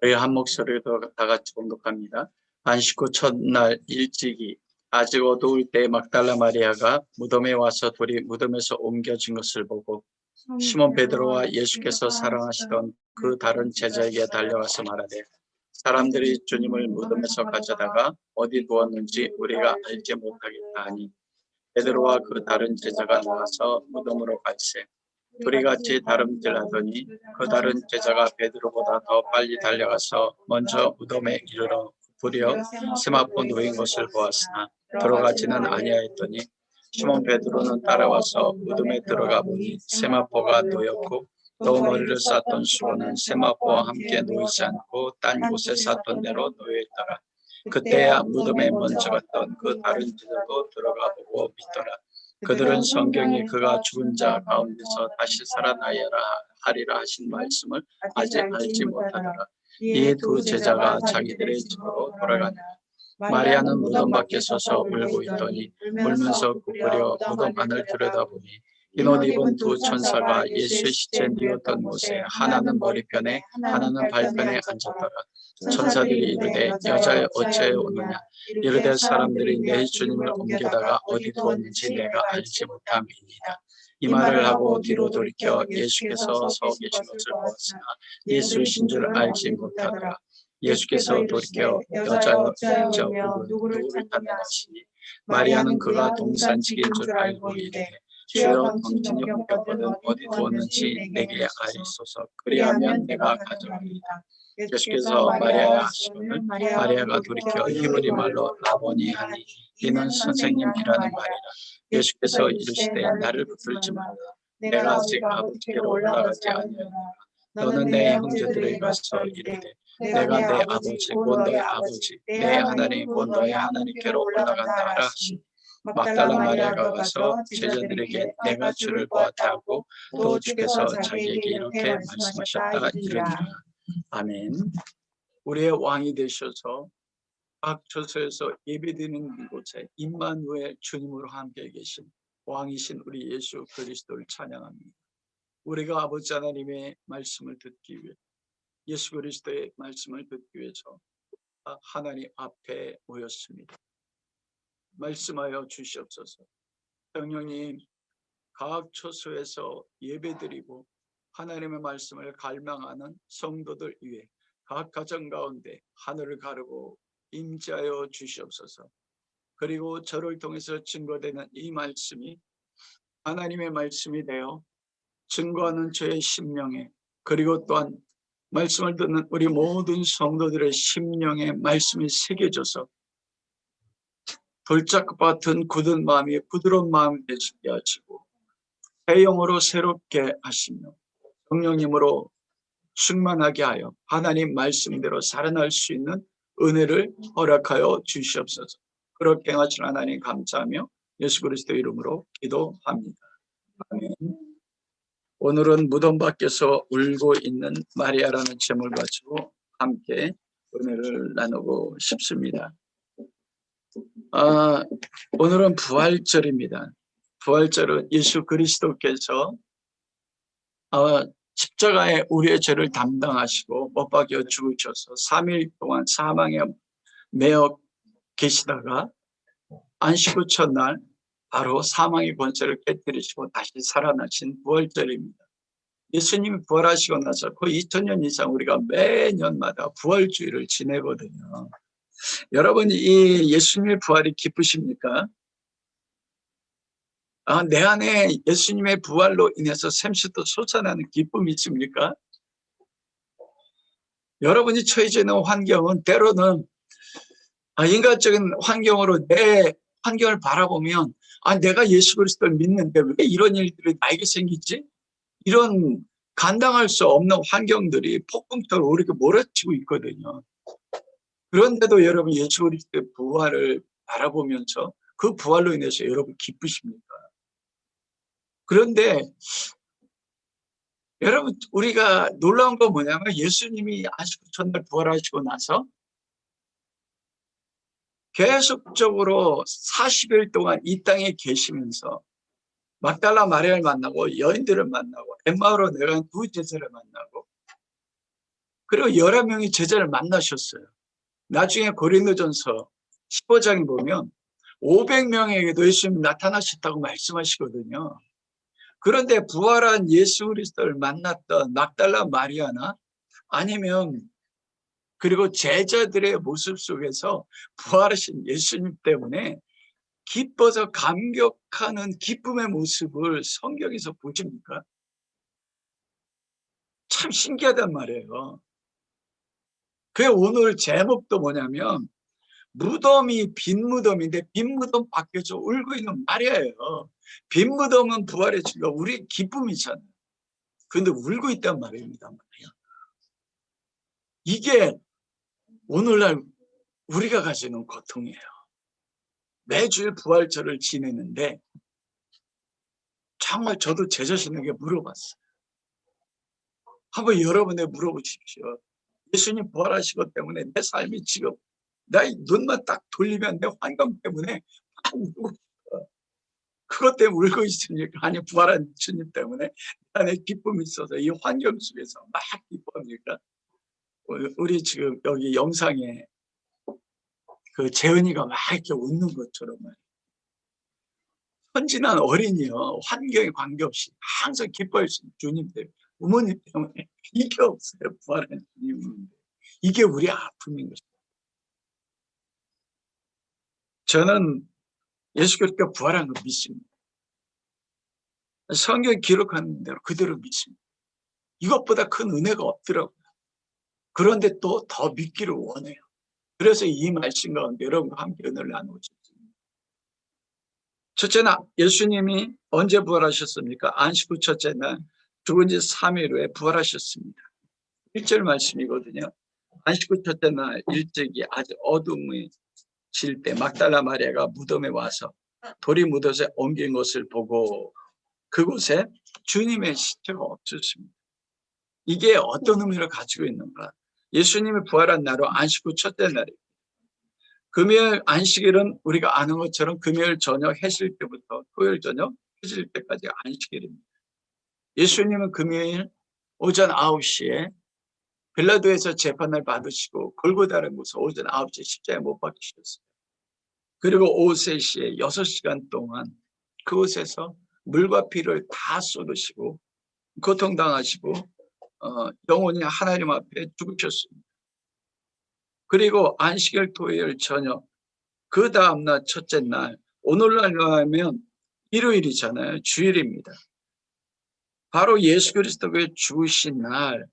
우리 한 목소리로 다 같이 봉독합니다. 안식 후 첫날 일찍이 아직 어두울 때 막달라 마리아가 무덤에 와서 돌이 무덤에서 옮겨진 것을 보고 시몬 베드로와 예수께서 사랑하시던 그 다른 제자에게 달려와서 말하되 사람들이 주님을 무덤에서 가져다가 어디 두었는지 우리가 알지 못하겠다 하니 베드로와 그 다른 제자가 나와서 무덤으로 갈새 둘이 같이 다름질하더니 그 다른 제자가 베드로보다 더 빨리 달려가서 먼저 무덤에 이르러 부려 세마포 놓인 것을 보았으나 들어가지는 아니하였더니 시몬 베드로는 따라와서 무덤에 들어가 보니 세마포가 놓였고 또 머리를 쌌던 수건은 세마포와 함께 놓이지 않고 딴 곳에 쌌던 대로 놓여있더라. 그때야 무덤에 먼저 갔던 그 다른 제자도 들어가 보고 믿더라. 그들은 성경이 그가 죽은 자 가운데서 다시 살아나야 하리라 하신 말씀을 아직 알지 못하더라. 이 두 제자가 자기들의 집으로 돌아가니라. 마리아는 무덤 밖에 서서 울고 있더니 울면서 부끄려 무덤 안을 들여다보니 흰 옷 입은 두 천사가 예수의 시체 뉘었던 곳에 하나는 머리편에 하나는 발편에 앉았더라. 천사들이 이르되 여자여 어찌하여 오느냐 이르되 사람들이 내 주님을 옮겨다가 어디 두었는지 내가 알지 못함이니이다. 이 말을 하고 뒤로 돌이켜 예수께서 서 계신 것을 보았으나 예수이신 줄 알지 못하더라. 예수께서 돌이켜 여자여 저 그분 누구를 찾느냐시니 마리아는 그가 동산직인 줄 알고 이르되 주여 당신이 옮겼거든 어디 두었는지 내게 알리소서. 그리하면 내가 가져가리이다. 예수께서 마리아야 하시거늘 마리아가 돌이켜 히브리 말로 라보니 하니 이는 선생님이라는 말이라. 예수께서 이르시되 나를 붙들지 말라. 내가 아직 아버지께로 올라가지 아니하노라. 너는 내 형제들에게 가서 이르되 내가 내 아버지 곧 너의 아버지 내 하나님 곧 너의 하나님께로 올라간다 하라 하시니 막달라 마리아가 가서 제자들에게 내가 주를 보았다 하고 또 주께서 자기에게 이렇게 말씀하셨다 이르니라. 아멘. 우리의 왕이 되셔서 각 처소에서 예배드리는 이곳에 임마누엘 주님으로 함께 계신 왕이신 우리 예수 그리스도를 찬양합니다. 우리가 아버지 하나님의 말씀을 듣기 위해 예수 그리스도의 말씀을 듣기 위해서 하나님 앞에 모였습니다. 말씀하여 주시옵소서. 성령님 각 처소에서 예배드리고 하나님의 말씀을 갈망하는 성도들 위해 각 가정 가운데 하늘을 가르고 임재하여 주시옵소서. 그리고 저를 통해서 증거되는 이 말씀이 하나님의 말씀이 되어 증거하는 저의 심령에 그리고 또한 말씀을 듣는 우리 모든 성도들의 심령에 말씀이 새겨져서 돌짝과 같은 굳은 마음이 부드러운 마음이 되시게 하시고 새 영으로 새롭게 하시며 성령님으로 충만하게 하여 하나님 말씀대로 살아날 수 있는 은혜를 허락하여 주시옵소서. 그렇게 하신 하나님 감사하며 예수 그리스도 이름으로 기도합니다. 아멘. 오늘은 무덤 밖에서 울고 있는 마리아라는 제목을 가지고 함께 은혜를 나누고 싶습니다. 오늘은 부활절입니다. 부활절은 예수 그리스도께서 십자가에 우리의 죄를 담당하시고 못 박여 죽으셔서 3일 동안 사망에 매여 계시다가 안식 후 첫날 바로 사망의 권세를 깨뜨리시고 다시 살아나신 부활절입니다. 예수님이 부활하시고 나서 거의 2000년 이상 우리가 매년마다 부활주의를 지내거든요. 여러분 이 예수님의 부활이 기쁘십니까? 내 안에 예수님의 부활로 인해서 샘솟아 솟아나는 기쁨이 있습니까? 여러분이 처해져 있는 환경은 때로는 인간적인 환경으로 내 환경을 바라보면 내가 예수 그리스도를 믿는데 왜 이런 일들이 나에게 생기지? 이런 감당할 수 없는 환경들이 폭풍처럼 우리에게 몰아치고 있거든요. 그런데도 여러분 예수 그리스도의 부활을 바라보면서 그 부활로 인해서 여러분 기쁘십니까? 그런데 여러분 우리가 놀라운 건 뭐냐면 예수님이 안식 후 첫날 부활하시고 나서 계속적으로 40일 동안 이 땅에 계시면서 막달라 마리아를 만나고 여인들을 만나고 엠마오로 내려간 두 제자를 만나고 그리고 11명의 제자를 만나셨어요. 나중에 고린도전서 15장에 보면 500명에게도 예수님이 나타나셨다고 말씀하시거든요. 그런데 부활한 예수 그리스도를 만났던 막달라 마리아나 아니면 그리고 제자들의 모습 속에서 부활하신 예수님 때문에 기뻐서 감격하는 기쁨의 모습을 성경에서 보십니까? 참 신기하단 말이에요. 그 오늘 제목도 뭐냐면 무덤이 빈 무덤인데 빈 무덤 밖에서 울고 있는 마리아예요. 빈 무덤은 부활의 증거, 우리 기쁨이잖아요. 그런데 울고 있단 말입니다. 이게 오늘날 우리가 가지는 고통이에요. 매주일 부활절을 지내는데 정말 저도 제 자신에게 물어봤어요. 한번 여러분에게 물어보십시오. 예수님 부활하신 것 때문에 내 삶이 지금 나 눈만 딱 돌리면 내 환경 때문에 막 울고 있어. 그것 때문에 울고 있으니까 아니 부활한 주님 때문에 안에 기쁨이 있어서 이 환경 속에서 막 기뻐합니까? 우리 지금 여기 영상에 그 재은이가 막 이렇게 웃는 것처럼 헌신한 어린이요 환경에 관계없이 항상 기뻐할 수 있는 주님 때문에 부모님 때문에 이게 없어요. 부활한 주님 이게 우리 아픔인 것입니다. 저는 예수 그리스도가 부활한 걸 믿습니다. 성경에 기록하는 대로 그대로 믿습니다. 이것보다 큰 은혜가 없더라고요. 그런데 또 더 믿기를 원해요. 그래서 이 말씀 가운데 여러분과 함께 은혜를 나누고 싶습니다. 첫째는 예수님이 언제 부활하셨습니까? 안식 후 첫째 날 죽은 지 3일 후에 부활하셨습니다. 1절 말씀이거든요. 안식 후 첫째 날 일찍이 아주 어둠이 질 때 막달라 마리아가 무덤에 와서 돌이 묻어서 옮긴 것을 보고 그곳에 주님의 시체가 없었습니다. 이게 어떤 의미를 가지고 있는가? 예수님이 부활한 날은 안식 후 첫째 날입니다. 금요일 안식일은 우리가 아는 것처럼 금요일 저녁 해질 때부터 토요일 저녁 해질 때까지 안식일입니다. 예수님은 금요일 오전 9시에 빌라도에서 재판을 받으시고 골고다를 묻어 오전 9시에 십자가에 못 박히셨어요. 그리고 오후 3시에 6시간 동안 그곳에서 물과 피를 다 쏟으시고 고통당하시고 영원히 하나님 앞에 죽으셨습니다. 그리고 안식일 토요일 저녁 그 다음날 첫째 날 오늘날로 하면 일요일이잖아요. 주일입니다. 바로 예수 그리스도의 죽으신 날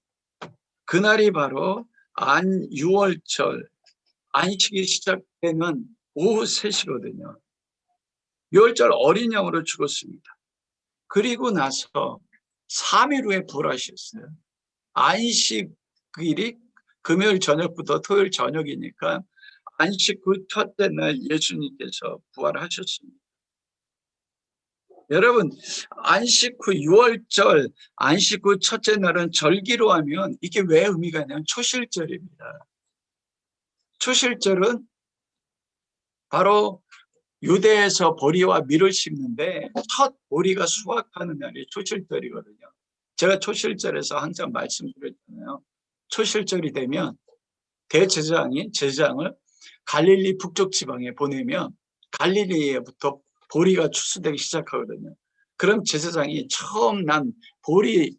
그날이 바로 유월절 안식이 시작되는 오후 3시거든요. 유월절 어린 양으로 죽었습니다. 그리고 나서 3일 후에 부활하셨어요. 안식일이 금요일 저녁부터 토요일 저녁이니까 안식 후 첫째 날 예수님께서 부활하셨습니다. 여러분 안식 후 6월절 안식 후 첫째 날은 절기로 하면 이게 왜 의미가 있냐면 초실절입니다. 초실절은 바로 유대에서 보리와 밀을 심는데 첫 보리가 수확하는 날이 초실절이거든요. 제가 초실절에서 항상 말씀드렸잖아요. 초실절이 되면 대제사장이 제사장을 갈릴리 북쪽 지방에 보내면 갈릴리에부터 보리가 추수되기 시작하거든요. 그럼 제사장이 처음 난 보리,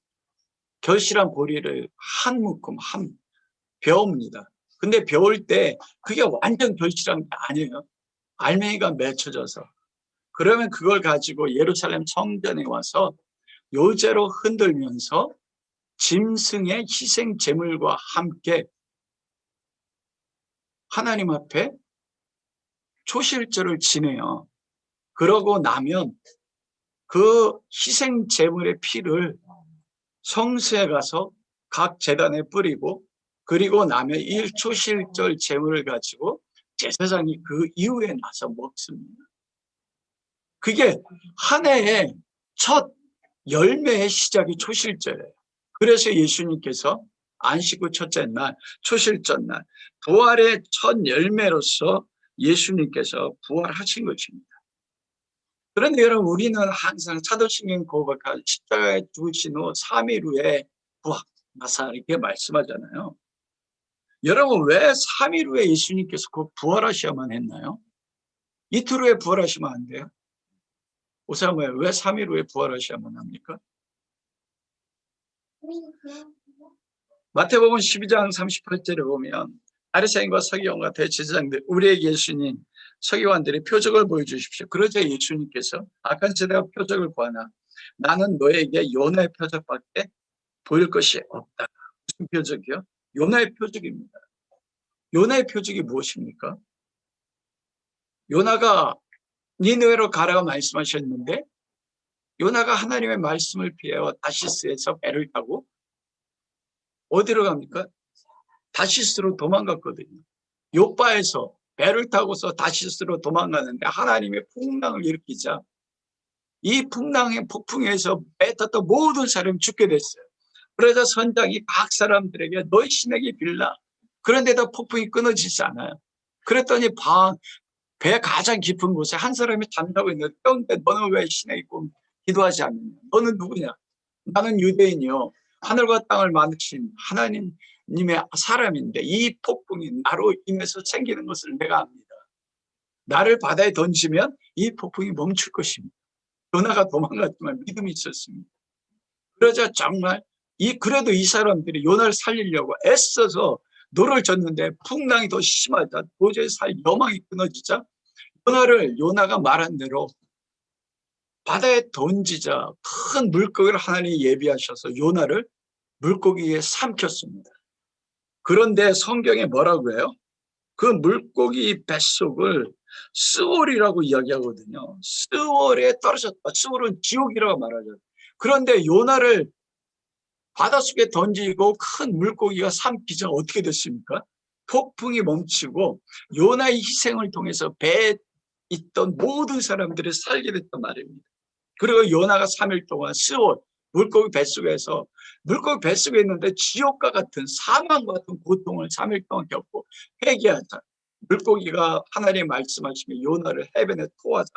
결실한 보리를 한 묶음, 베옵니다. 근데 베올 때 그게 완전 결실한 게 아니에요. 알맹이가 맺혀져서. 그러면 그걸 가지고 예루살렘 성전에 와서 요제로 흔들면서 짐승의 희생 제물과 함께 하나님 앞에 초실절을 지내요. 그러고 나면 그 희생 제물의 피를 성수에 가서 각 제단에 뿌리고 그리고 나면 일초실절 제물을 가지고 제사장이 그 이후에 나서 먹습니다. 그게 한 해의 첫 열매의 시작이 초실절이에요. 그래서 예수님께서 안식 후 첫째 날, 초실절 날, 부활의 첫 열매로서 예수님께서 부활하신 것입니다. 그런데 여러분 우리는 항상 사도신경 고백할 십자가에 죽으신 후 3일 후에 부활하사 이렇게 말씀하잖아요. 여러분 왜 3일 후에 예수님께서 곧 부활하셔야만 했나요? 이틀 후에 부활하시면 안 돼요? 오사무엘 왜 3일 후에 부활하셔야만 합니까? 마태복음 12장 38절에 보면 바리새인과 서기관과 대제사장들 우리에게 예수님 서기관들의 표적을 보여주십시오. 그러자 예수님께서 아칸시 내가 표적을 구하나 나는 너에게 요나의 표적밖에 보일 것이 없다. 무슨 표적이요? 요나의 표적입니다. 요나의 표적이 무엇입니까? 요나가 니느웨로 가라고 말씀하셨는데 요나가 하나님의 말씀을 피하여 다시스에서 배를 타고 어디로 갑니까? 다시스로 도망갔거든요. 요바에서 배를 타고서 다시스로 도망가는데 하나님의 풍랑을 일으키자 이 풍랑의 폭풍에서 배 탔던 모든 사람이 죽게 됐어요. 그러자 선장이 각 사람들에게 너희 신에게 빌라. 그런데도 폭풍이 끊어지지 않아요. 그랬더니 배 가장 깊은 곳에 한 사람이 잠자고 있는데 그런데 너는 왜 신에게 기도하지 않느냐? 너는 누구냐? 나는 유대인이요. 하늘과 땅을 만드신 하나님의 사람인데 이 폭풍이 나로 인해서 생기는 것을 내가 압니다. 나를 바다에 던지면 이 폭풍이 멈출 것입니다. 요나가 도망갔지만 믿음이 있었습니다. 그러자 정말 그래도 이 사람들이 요나를 살리려고 애써서 노를 젓는데 풍랑이 더 심하다. 도저히 살 여망이 끊어지자 요나가 말한 대로 바다에 던지자 큰 물고기를 하나님이 예비하셔서 요나를 물고기에 삼켰습니다. 그런데 성경에 뭐라고 해요? 그 물고기 뱃속을 스올이라고 이야기하거든요. 스올에 떨어졌다. 스올은 지옥이라고 말하죠. 그런데 요나를 바닷속에 던지고 큰 물고기가 삼키자 어떻게 됐습니까? 폭풍이 멈추고 요나의 희생을 통해서 배에 있던 모든 사람들이 살게 됐단 말입니다. 그리고 요나가 3일 동안 스올 물고기 뱃속에서 물고기 뱃속에 있는데 지옥과 같은 사망과 같은 고통을 3일 동안 겪고 회개하자. 물고기가 하나님 말씀하시면 요나를 해변에 토하자.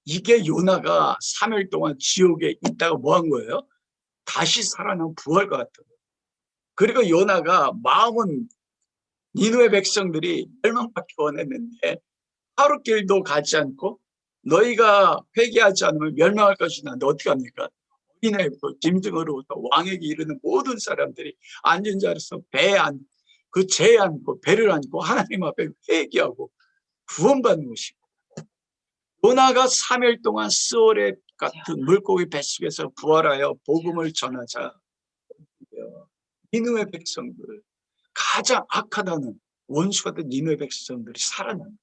이게 요나가 3일 동안 지옥에 있다가 뭐 한 거예요? 다시 살아난 부활과 같은 거예요. 그리고 요나가 마음은 니느웨 백성들이 멸망받기 원했는데 하루길도 가지 않고 너희가 회개하지 않으면 멸망할 것이다. 너 어떻게 합니까? 어린애부터 짐승으로부터 왕에게 이르는 모든 사람들이 앉은 자리에서 재 안고 배를 안고 하나님 앞에 회개하고 구원받는 것입니다. 요나가 3일 동안 스올의 같은 물고기 뱃속에서 부활하여 복음을 전하자 니느웨 백성들 가장 악하다는 원수가 된 니느웨 백성들이 살아납니다.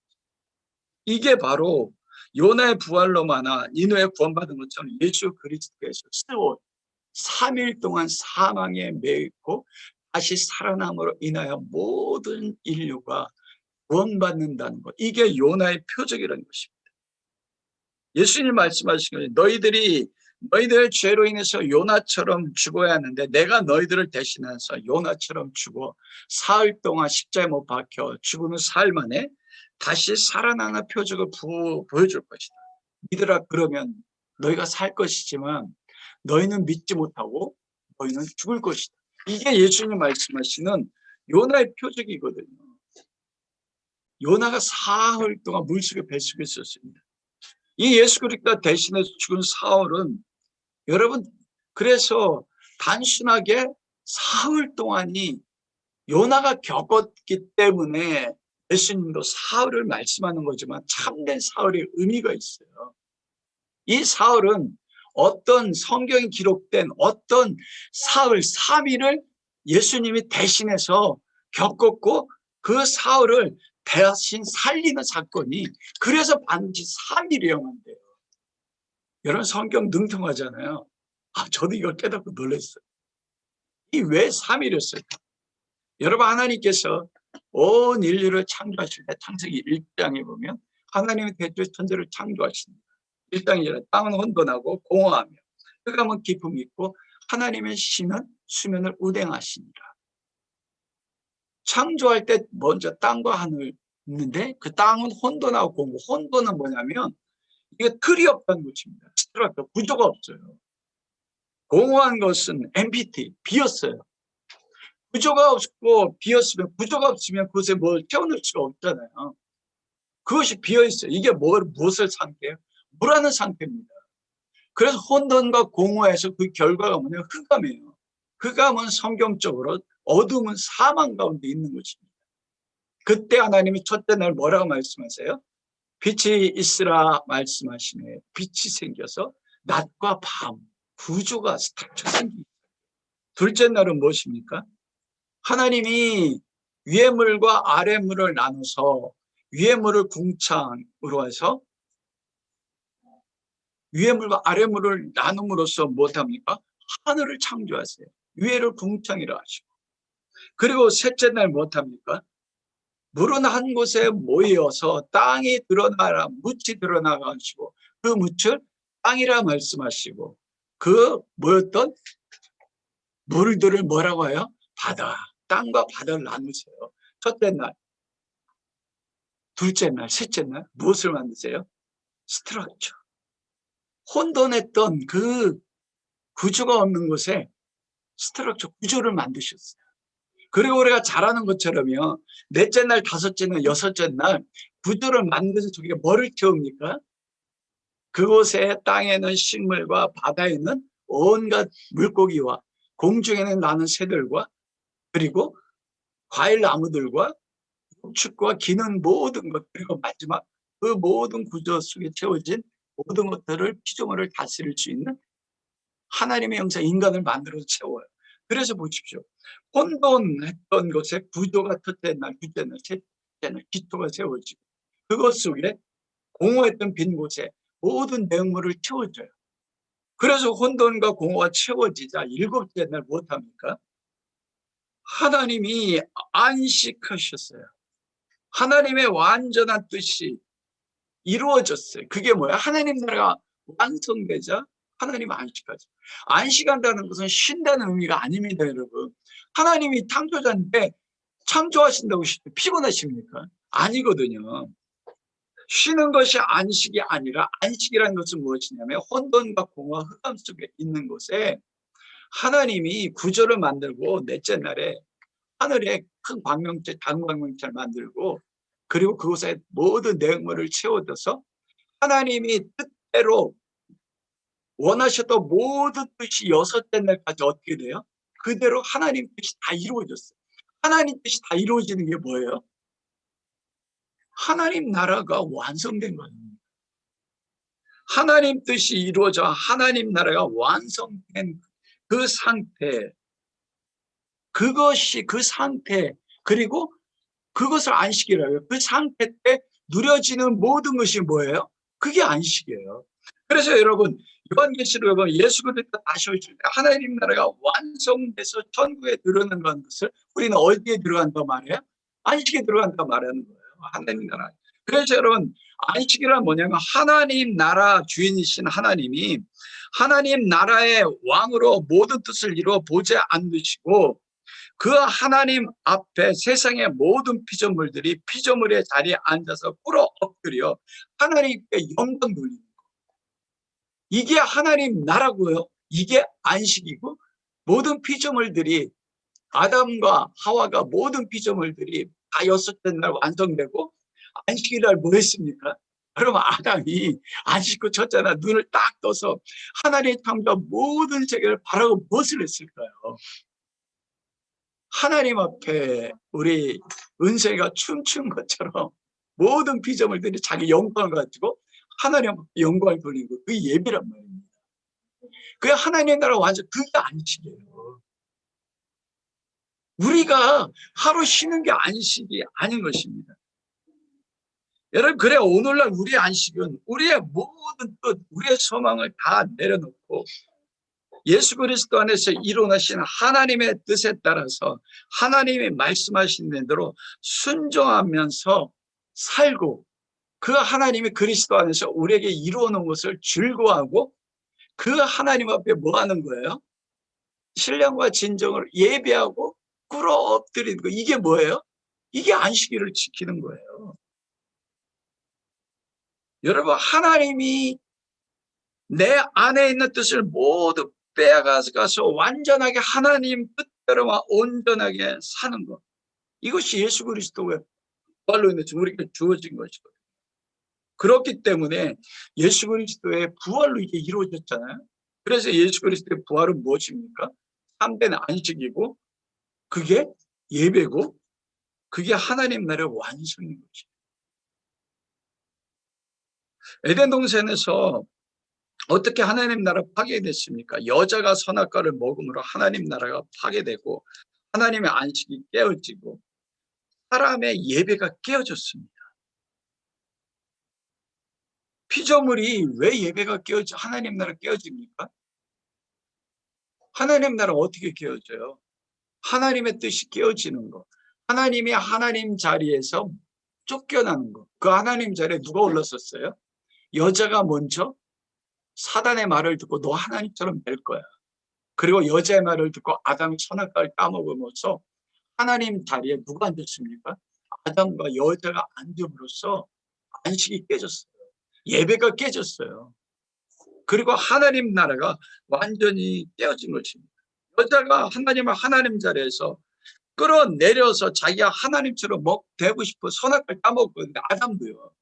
이게 바로 요나의 부활로마나 니느웨 구원받은 것처럼 예수 그리스도께서 스올 3일 동안 사망에 매이고 다시 살아남으로 인하여 모든 인류가 구원받는다는 것. 이게 요나의 표적이라는 것입니다. 예수님 말씀하신 거예요. 너희들의 죄로 인해서 요나처럼 죽어야 하는데 내가 너희들을 대신해서 요나처럼 죽어 사흘 동안 십자가에 못 박혀 죽으면 사흘 만에 다시 살아나는 표적을 보여줄 것이다. 믿으라 그러면 너희가 살 것이지만 너희는 믿지 못하고 너희는 죽을 것이다. 이게 예수님 말씀하시는 요나의 표적이거든요. 요나가 사흘 동안 물속에 뱃속에 있었습니다. 이 예수 그리스도 대신해서 죽은 사흘은 여러분 그래서 단순하게 사흘 동안이 요나가 겪었기 때문에 예수님도 사흘을 말씀하는 거지만 참된 사흘의 의미가 있어요. 이 사흘은 어떤 성경에 기록된 어떤 사흘 3일을 예수님이 대신해서 겪었고 그 사흘을 대신 살리는 사건이 그래서 반드시 3일이어야만 돼요. 여러분 성경 능통하잖아요. 저도 이걸 깨닫고 놀랐어요. 이 왜 3일이었을까? 여러분 하나님께서 온 인류를 창조하실 때 창세기 1장에 보면 하나님의 대초에 천지를 창조하십니다. 1장이라 땅은 혼돈하고 공허하며 흑암은 깊음이 있고 하나님의 신은 수면을 운행하시니라. 창조할 때 먼저 땅과 하늘 있는데 그 땅은 혼돈하고 공허. 혼돈은 뭐냐면 이게 틀이 없다는 것입니다. 구조가 없어요. 공허한 것은 MPT, 비었어요. 구조가 없고 비었으면, 구조가 없으면 그것에 뭘 채워넣을 수가 없잖아요. 그것이 비어있어요. 이게 무엇을 상태예요? 무라는 상태입니다. 그래서 혼돈과 공허에서 그 결과가 뭐냐면 흑암이에요. 흑암은 성경적으로 어둠은 사망 가운데 있는 것입니다. 그때 하나님이 첫째 날 뭐라고 말씀하세요? 빛이 있으라 말씀하시네. 빛이 생겨서 낮과 밤, 구조가 스탁쳐 생깁니다. 둘째 날은 무엇입니까? 하나님이 위의 물과 아래 물을 나눠서 위의 물을 궁창으로 해서 위의 물과 아래 물을 나눔으로써 무엇합니까? 하늘을 창조하세요. 위에를 궁창이라 하시고. 그리고 셋째 날 무엇합니까? 물은 한 곳에 모여서 땅이 드러나라, 묻이 드러나가시고 그 묻을 땅이라 말씀하시고 그 뭐였던 물들을 뭐라고 해요? 바다. 땅과 바다를 나누세요. 첫째 날, 둘째 날, 셋째 날 무엇을 만드세요? 스트럭처. 혼돈했던 그 구조가 없는 곳에 스트럭처 구조를 만드셨어요. 그리고 우리가 잘 아는 것처럼요. 넷째 날, 다섯째 날, 여섯째 날 구조를 만들어서 저기가 뭐를 채웁니까? 그곳에 땅에는 식물과 바다에는 온갖 물고기와 공중에는 나는 새들과 그리고 과일 나무들과 축과 기는 모든 것 그리고 마지막 그 모든 구조 속에 채워진 모든 것들을 피조물을 다스릴 수 있는 하나님의 형상 인간을 만들어서 채워요. 그래서 보십시오. 혼돈했던 것에 구조가 첫째 날, 둘째 날, 셋째 날 기초가 세워지고 그것 속에 공허했던 빈 곳에 모든 내용물을 채워줘요. 그래서 혼돈과 공허가 채워지자 일곱째 날 무엇합니까? 하나님이 안식하셨어요. 하나님의 완전한 뜻이 이루어졌어요. 그게 뭐야? 하나님 나라가 완성되자 하나님 안식하죠. 안식한다는 것은 쉰다는 의미가 아닙니다, 여러분. 하나님이 창조자인데 창조하신다고 피곤하십니까? 아니거든요. 쉬는 것이 안식이 아니라 안식이라는 것은 무엇이냐면 혼돈과 공허, 흑암 속에 있는 곳에 하나님이 구조를 만들고 넷째 날에 하늘에 큰 광명체, 작은 광명체를 만들고 그리고 그곳에 모든 내용물을 채워둬서 하나님이 뜻대로 원하셨던 모든 뜻이 여섯째 날까지 어떻게 돼요? 그대로 하나님 뜻이 다 이루어졌어요. 하나님 뜻이 다 이루어지는 게 뭐예요? 하나님 나라가 완성된 겁니다. 하나님 뜻이 이루어져 하나님 나라가 완성된 그 상태, 그것이 그 상태, 그리고 그것을 안식이라고 해요. 그 상태 때 누려지는 모든 것이 뭐예요? 그게 안식이에요. 그래서 여러분 요한계시록에 보면 예수 그리스도 다시 오실 때 하나님 나라가 완성돼서 천국에 들어가는 것을 우리는 어디에 들어간다 말이에요? 안식에 들어간다 말하는 거예요. 하나님 나라. 그래서 여러분 안식이란 뭐냐면 하나님 나라 주인이신 하나님이 하나님 나라의 왕으로 모든 뜻을 이루어 보지 않으시고 그 하나님 앞에 세상의 모든 피조물들이 피조물의 자리에 앉아서 꿇어 엎드려 하나님께 영광 돌리는 거예요. 이게 하나님 나라고요. 이게 안식이고 모든 피조물들이 아담과 하와가 모든 피조물들이 다 여섯째 날 완성되고 안식일날 뭐 했습니까? 그러면 아담이 안식구 첫째 날 눈을 딱 떠서 하나님의 창조 모든 세계를 바라고 무엇을 했을까요? 하나님 앞에 우리 은세가 춤춘 것처럼 모든 피조물들이 자기 영광을 가지고 하나님 앞에 영광을 돌리고 그 예배란 말입니다. 그게 하나님의 나라 완전 그게 안식이에요. 우리가 하루 쉬는 게 안식이 아닌 것입니다. 여러분 그래 오늘날 우리의 안식은 우리의 모든 뜻, 우리의 소망을 다 내려놓고 예수 그리스도 안에서 일어나신 하나님의 뜻에 따라서 하나님이 말씀하신 대로 순종하면서 살고 그 하나님이 그리스도 안에서 우리에게 이루어놓은 것을 즐거워하고 그 하나님 앞에 뭐 하는 거예요? 신령과 진정을 예배하고 꿇어 엎드리는 거. 이게 뭐예요? 이게 안식일을 지키는 거예요. 여러분 하나님이 내 안에 있는 뜻을 모두 빼앗아가서 완전하게 하나님 여러분 온전하게 사는 것, 이것이 예수 그리스도의 부활로 인해서 우리에게 주어진 것이거든요. 그렇기 때문에 예수 그리스도의 부활로 이게 이루어졌잖아요. 그래서 예수 그리스도의 부활은 무엇입니까? 참된 안식이고, 그게 예배고, 그게 하나님 나라의 완성인 것이죠. 에덴 동산에서 어떻게 하나님 나라 파괴됐습니까? 여자가 선악과를 먹음으로 하나님 나라가 파괴되고 하나님의 안식이 깨어지고 사람의 예배가 깨어졌습니다. 피조물이 왜 예배가 깨어져 하나님 나라 깨어집니까? 하나님 나라 어떻게 깨어져요? 하나님의 뜻이 깨어지는 것. 하나님이 하나님 자리에서 쫓겨나는 것. 그 하나님 자리에 누가 올랐었어요? 여자가 먼저 사단의 말을 듣고 너 하나님처럼 될 거야. 그리고 여자의 말을 듣고 아담이 선악과를 따먹으면서 하나님 자리에 누가 앉았습니까? 아담과 여자가 앉음으로써 안식이 깨졌어요. 예배가 깨졌어요. 그리고 하나님 나라가 완전히 깨어진 것입니다. 여자가 하나님을 하나님 자리에서 끌어내려서 자기가 하나님처럼 되고 싶어 선악과를 따먹었는데 아담도요.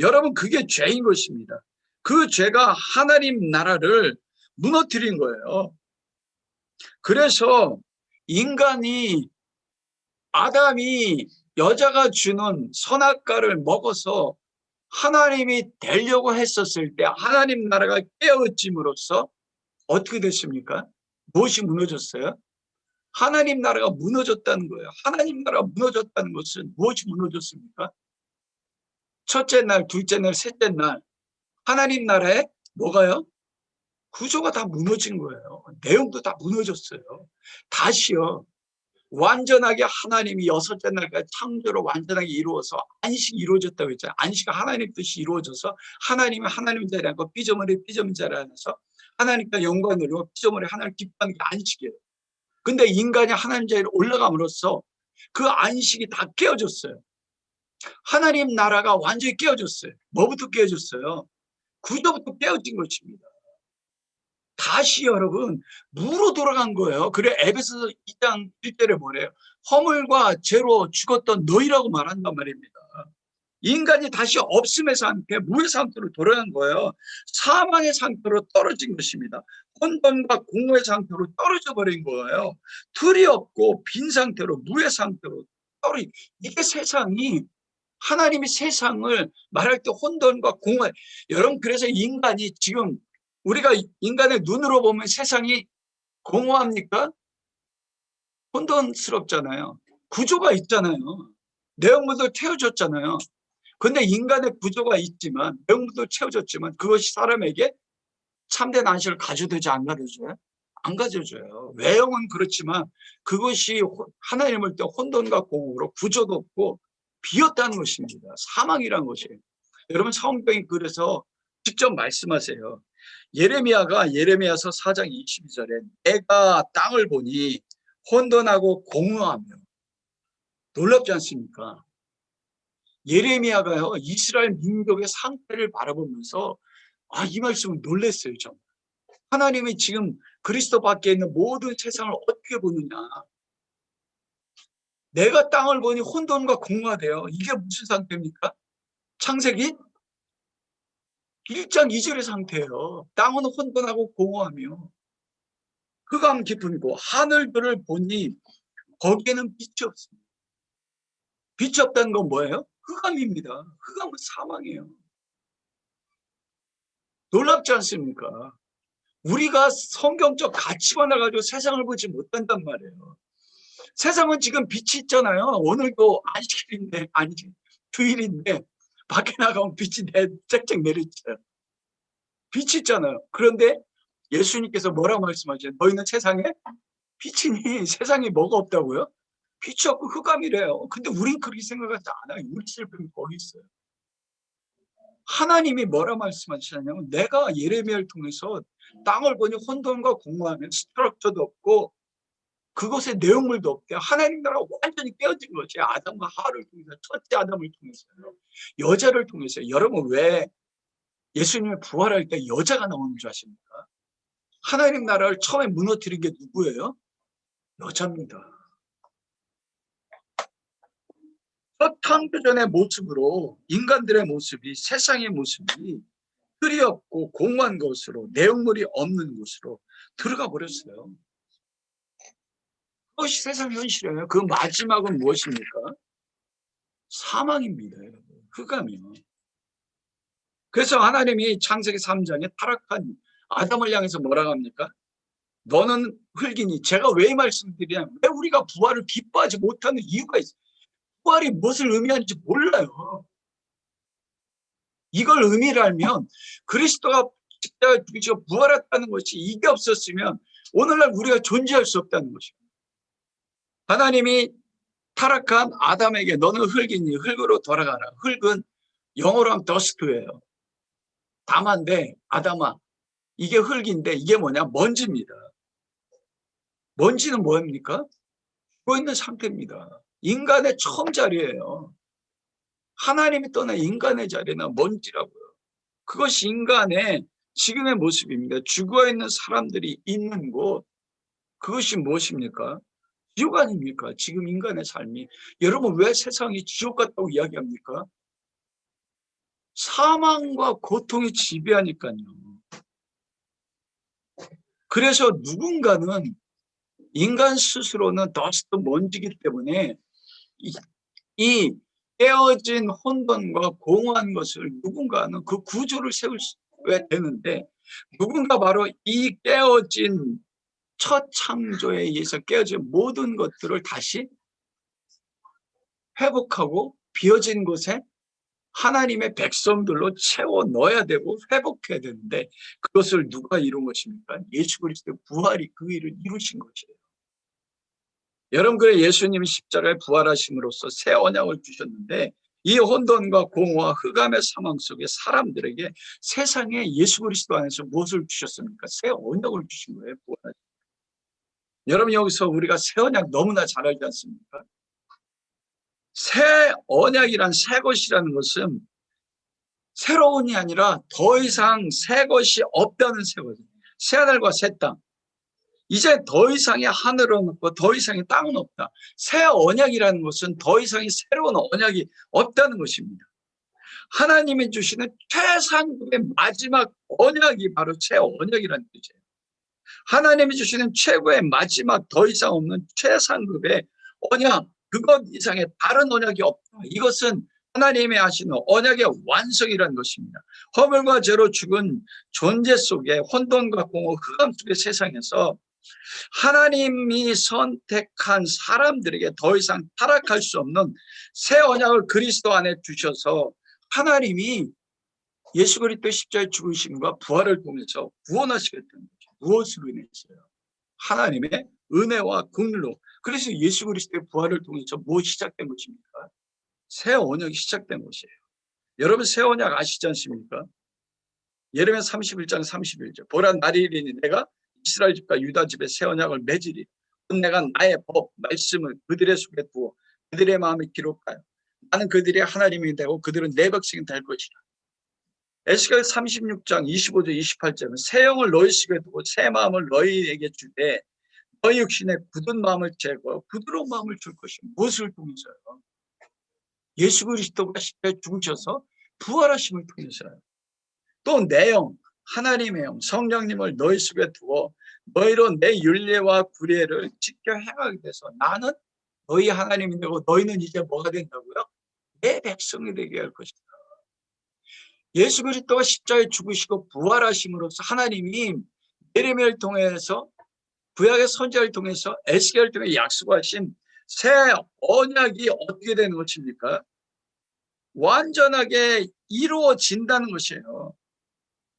여러분, 그게 죄인 것입니다. 그 죄가 하나님 나라를 무너뜨린 거예요. 그래서 인간이 아담이 여자가 주는 선악과를 먹어서 하나님이 되려고 했었을 때 하나님 나라가 깨어짐으로써 어떻게 됐습니까? 무엇이 무너졌어요? 하나님 나라가 무너졌다는 거예요. 하나님 나라가 무너졌다는 것은 무엇이 무너졌습니까? 첫째 날, 둘째 날, 셋째 날 하나님 나라에 뭐가요? 구조가 다 무너진 거예요. 내용도 다 무너졌어요. 다시요. 완전하게 하나님이 여섯째 날까지 창조를 완전하게 이루어서 안식이 이루어졌다고 했잖아요. 안식은 하나님 뜻이 이루어져서 하나님이 하나님 자리에 앉고 피조물이 피조물 자리에 앉아서 하나님과 영광을 누리고 피조물이 하나님을 기뻐하는 게 안식이에요. 근데 인간이 하나님 자리에 올라감으로써 그 안식이 다 깨어졌어요. 하나님 나라가 완전히 깨어졌어요. 뭐부터 깨어졌어요? 구조부터 깨어진 것입니다. 다시 여러분 무로 돌아간 거예요. 그래 에베소서 2장 1절에 뭐래요? 허물과 죄로 죽었던 너희라고 말한단 말입니다. 인간이 다시 없음의 상태, 무의 상태로 돌아간 거예요. 사망의 상태로 떨어진 것입니다. 혼돈과 공허의 상태로 떨어져 버린 거예요. 틀이 없고 빈 상태로 무의 상태로 떨어진, 이게 세상이, 하나님이 세상을 말할 때 혼돈과 공허. 여러분, 그래서 인간이 지금 우리가 인간의 눈으로 보면 세상이 공허합니까? 혼돈스럽잖아요. 구조가 있잖아요. 내용물도 채워졌잖아요. 근데 인간의 구조가 있지만, 내용물도 채워졌지만 그것이 사람에게 참된 안식을 가져되지 안 가져줘요? 안 가져줘요. 외형은 그렇지만 그것이 하나님을 때 혼돈과 공허로 구조도 없고 비었다는 것입니다. 사망이라는 것이에요. 여러분, 성경이 그래서 직접 말씀하세요. 예레미야서 4장 22절에 내가 땅을 보니 혼돈하고 공허하며, 놀랍지 않습니까? 예레미야가요 이스라엘 민족의 상태를 바라보면서 이 말씀을 놀랐어요. 정말 하나님이 지금 그리스도 밖에 있는 모든 세상을 어떻게 보느냐. 내가 땅을 보니 혼돈과 공허하대요. 이게 무슨 상태입니까? 창세기 1장 2절의 상태예요. 땅은 혼돈하고 공허하며 흑암 깊음이고 하늘들을 보니 거기에는 빛이 없습니다. 빛이 없다는 건 뭐예요? 흑암입니다. 흑암은 사망이에요. 놀랍지 않습니까? 우리가 성경적 가치관을 가지고 세상을 보지 못한단 말이에요. 세상은 지금 빛이 있잖아요. 오늘도 안식일인데, 주일인데 밖에 나가면 빛이 쫙쫙 내리쳐요. 빛이 있잖아요. 그런데 예수님께서 뭐라고 말씀하세요? 너희는 세상에 빛이니 세상에 뭐가 없다고요? 빛이 없고 흑암이래요. 근데 우린 그렇게 생각하지 않아요. 우리 슬픔이 거기 있어요. 하나님이 뭐라 말씀하시냐면 내가 예레미야를 통해서 땅을 보니 혼돈과 공허하면 스트럭처도 없고 그것에 내용물도 없대. 하나님 나라가 완전히 깨어진 것이 아담과 하와를 통해서, 첫째 아담을 통해서요. 여자를 통해서요. 여러분, 왜 예수님이 부활할 때 여자가 나오는 줄 아십니까? 하나님 나라를 처음에 무너뜨린 게 누구예요? 여자입니다. 첫 창조전의 모습으로 인간들의 모습이, 세상의 모습이 틀이 없고 공허한 것으로, 내용물이 없는 곳으로 들어가 버렸어요. 그것이 세상 현실이에요. 그 마지막은 무엇입니까? 사망입니다, 여러분. 흑암이요. 그래서 하나님이 창세기 3장에 타락한 아담을 향해서 뭐라고 합니까? 너는 흙이니. 제가 왜 이 말씀드리냐면, 왜 우리가 부활을 기뻐하지 못하는 이유가 있어요. 부활이 무엇을 의미하는지 몰라요. 이걸 의미를 알면 그리스도가 십자가에 죽으시고 부활했다는 것이, 이게 없었으면 오늘날 우리가 존재할 수 없다는 것입니다. 하나님이 타락한 아담에게 너는 흙이니 흙으로 돌아가라. 흙은 영어로 하면 더스트예요. 다만데 아담아, 이게 흙인데 이게 뭐냐? 먼지입니다. 먼지는 뭐입니까? 죽어있는 상태입니다. 인간의 처음 자리예요. 하나님이 떠난 인간의 자리는 먼지라고요. 그것이 인간의 지금의 모습입니다. 죽어있는 사람들이 있는 곳, 그것이 무엇입니까? 지옥 아닙니까? 지금 인간의 삶이. 여러분, 왜 세상이 지옥 같다고 이야기합니까? 사망과 고통이 지배하니까요. 그래서 누군가는, 인간 스스로는 더스트 먼지이기 때문에 이 깨어진 혼돈과 공허한 것을 누군가는 그 구조를 세워야 되는데, 누군가 바로 이 깨어진 첫 창조에 의해서 깨어진 모든 것들을 다시 회복하고 비어진 곳에 하나님의 백성들로 채워 넣어야 되고 회복해야 되는데, 그것을 누가 이룬 것입니까? 예수 그리스도의 부활이 그 일을 이루신 것이에요. 여러분, 그래 예수님이 십자가에 부활하심으로써 새 언약을 주셨는데, 이 혼돈과 공허와 흑암의 사망 속에 사람들에게 세상에 예수 그리스도 안에서 무엇을 주셨습니까? 새 언약을 주신 거예요. 부활. 여러분, 여기서 우리가 새 언약 너무나 잘 알지 않습니까? 새 언약이란, 새 것이라는 것은 새로운이 아니라 더 이상 새 것이 없다는 새 것이에요. 새 하늘과 새 땅. 이제 더 이상의 하늘은 없고 더 이상의 땅은 없다. 새 언약이라는 것은 더 이상의 새로운 언약이 없다는 것입니다. 하나님이 주시는 최상급의 마지막 언약이 바로 새 언약이라는 뜻이에요. 하나님이 주시는 최고의 마지막, 더 이상 없는 최상급의 언약, 그것 이상의 다른 언약이 없다. 이것은 하나님이 하시는 언약의 완성이라는 것입니다. 허물과 죄로 죽은 존재 속에, 혼돈과 공허, 흑암 속의 세상에서 하나님이 선택한 사람들에게 더 이상 타락할 수 없는 새 언약을 그리스도 안에 주셔서, 하나님이 예수 그리스도 십자가의 죽으심과 부활을 통해서 구원하시겠다는 거죠. 무엇으로 인해서요? 하나님의 은혜와 긍휼로. 그래서 예수 그리스도의 부활을 통해서 무엇이 시작된 것입니까? 새 언약이 시작된 것이에요. 여러분, 새 언약 아시지 않습니까? 예레미야 31장 31절. 보라, 날이 이르니 내가 이스라엘 집과 유다 집에 새 언약을 맺으리. 내가 나의 법 말씀을 그들의 속에 두어 그들의 마음에 기록하여 나는 그들의 하나님이 되고 그들은 내 백성이 될 것이라. 에스겔 36장 25절 28절은 새 영을 너희 속에 두고 새 마음을 너희에게 주되 너희 육신의 굳은 마음을 제거하고 부드러운 마음을 줄 것입니다. 무엇을 통해서요? 예수 그리스도가 십자가에 죽으셔서 부활하심을 통해서요. 또 내 영, 하나님의 영, 성령님을 너희 속에 두어 너희로 내 율례와 규례를 지켜 행하게 돼서 나는 너희 하나님이 되고 너희는 이제 뭐가 된다고요? 내 백성이 되게 할 것이다. 예수 그리스도가 십자가에 죽으시고 부활하심으로써 하나님이 예레미야를 통해서, 구약의 선지자를 통해서, 에스겔을 통해 약속하신 새 언약이 어떻게 되는 것입니까? 완전하게 이루어진다는 것이에요.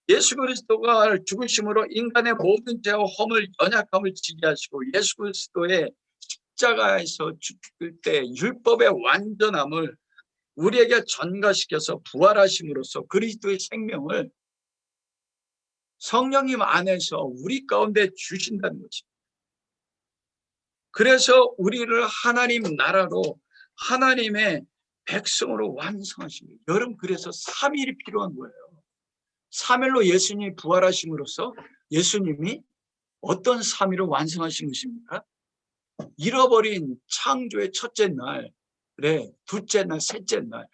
예수 그리스도가 죽으심으로 인간의 모든 죄와 허물, 연약함을 지게 하시고, 예수 그리스도의 십자가에서 죽을 때 율법의 완전함을 우리에게 전가시켜서 부활하심으로써 그리스도의 생명을 성령님 안에서 우리 가운데 주신다는 거죠. 그래서 우리를 하나님 나라로, 하나님의 백성으로 완성하십니다. 여러분, 그래서 3일이 필요한 거예요. 3일로 예수님이 부활하심으로써 예수님이 어떤 3일을 완성하신 것입니까? 잃어버린 창조의 첫째 날에 둘째 날, 셋째 날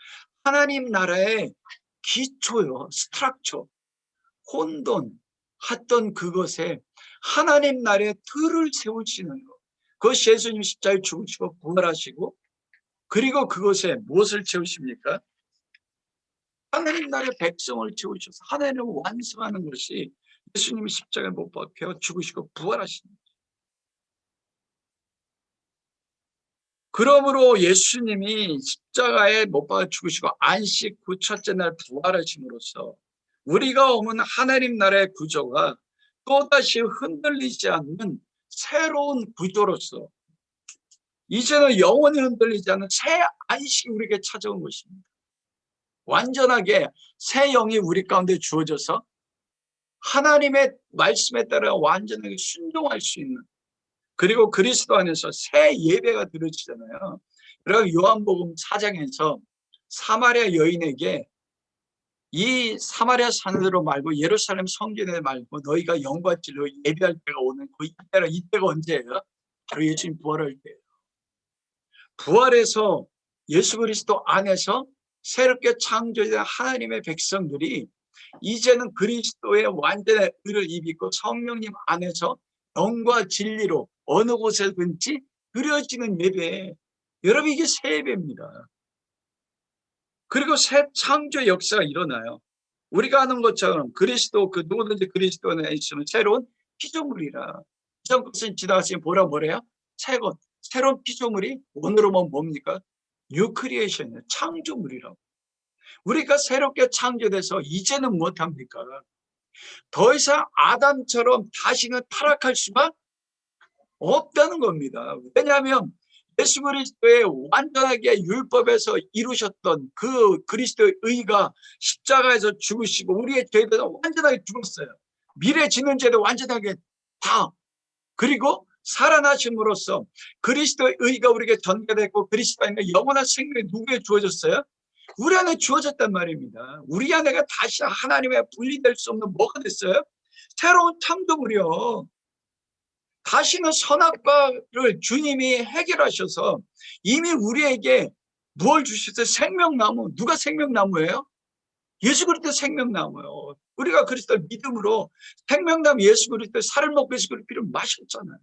하나님 나라의 기초요, 스트럭처, 혼돈 했던 그것에 하나님 나라의 틀을 세우시는 것. 그것이 예수님 십자가에 죽으시고 부활하시고 그리고 그것에 무엇을 채우십니까? 하나님 나라의 백성을 채우셔서 하나님을 완성하는 것이 예수님이 십자가에 못 박혀 죽으시고 부활하신 것. 그러므로 예수님이 십자가에 못 박아 죽으시고 안식 후 첫째 날 부활하심으로써 우리가 오는 하나님 나라의 구조가 또다시 흔들리지 않는 새로운 구조로서 이제는 영원히 흔들리지 않는 새 안식이 우리에게 찾아온 것입니다. 완전하게 새 영이 우리 가운데 주어져서 하나님의 말씀에 따라 완전하게 순종할 수 있는, 그리고 그리스도 안에서 새 예배가 드려지잖아요. 그리고 요한복음 4장에서 사마리아 여인에게 이 사마리아 산으로 말고 예루살렘 성전에 말고 너희가 영과 진리로 예배할 때가 오는 그 이때가 언제예요? 바로 예수님 부활할 때예요. 부활해서 예수 그리스도 안에서 새롭게 창조된 하나님의 백성들이 이제는 그리스도의 완전한 의를 입고 성령님 안에서 영과 진리로 어느 곳에든지 드려지는 예배. 여러분, 이게 새 예배입니다. 그리고 새 창조 역사가 일어나요. 우리가 아는 것처럼 그리스도, 그 누구든지 그리스도 안에 있으면 새로운 피조물이라. 이전 것은 지나가시면 뭐래요? 새 것, 새로운 피조물이 오늘은 뭡니까? 뉴 크리에이션이에요. 창조물이라고. 우리가 새롭게 창조돼서 이제는 못합니까? 더 이상 아담처럼 다시는 타락할 수가 없다는 겁니다. 왜냐하면 예수 그리스도의 완전하게 율법에서 이루셨던 그 그리스도의 의가 십자가에서 죽으시고 우리의 죄에 대해서 완전하게 죽었어요. 미래 지는 죄도 완전하게 다. 그리고 살아나심으로써 그리스도의 의가 우리에게 전개됐고 그리스도 안에 영원한 생명이 누구에 주어졌어요? 우리 안에 주어졌단 말입니다. 우리 안에가 다시 하나님의 분리될 수 없는 뭐가 됐어요? 새로운 창조물이요. 다시는 선악과를 주님이 해결하셔서 이미 우리에게 뭘 주셨어요? 생명나무. 누가 생명나무예요? 예수 그리스도 생명나무예요. 우리가 그리스도를 믿음으로 생명나무 예수 그리스도의 살을 먹고 예수 그리스도의 피를 마셨잖아요.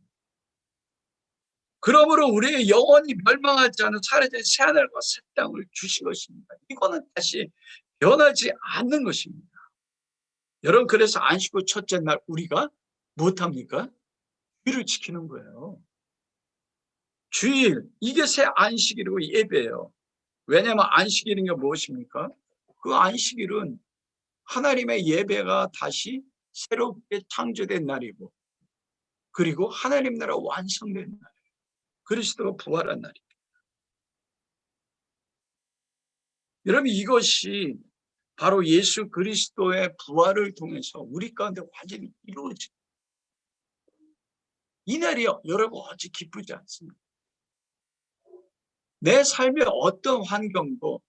그러므로 우리의 영원히 멸망하지 않은 살아진 새하늘과 새 땅을 주신 것입니다. 이거는 다시 변하지 않는 것입니다. 여러분, 그래서 안식 후 첫째 날 우리가 무엇합니까? 주일을 지키는 거예요. 주일, 이게 새 안식일이고 예배예요. 왜냐하면 안식일인 게 무엇입니까? 그 안식일은 하나님의 예배가 다시 새롭게 창조된 날이고 그리고 하나님 나라 완성된 날, 그리스도가 부활한 날입니다. 여러분, 이것이 바로 예수 그리스도의 부활을 통해서 우리 가운데 완전히 이루어진 이 날이요. 여러분, 어찌 기쁘지 않습니까? 내 삶의 어떤 환경도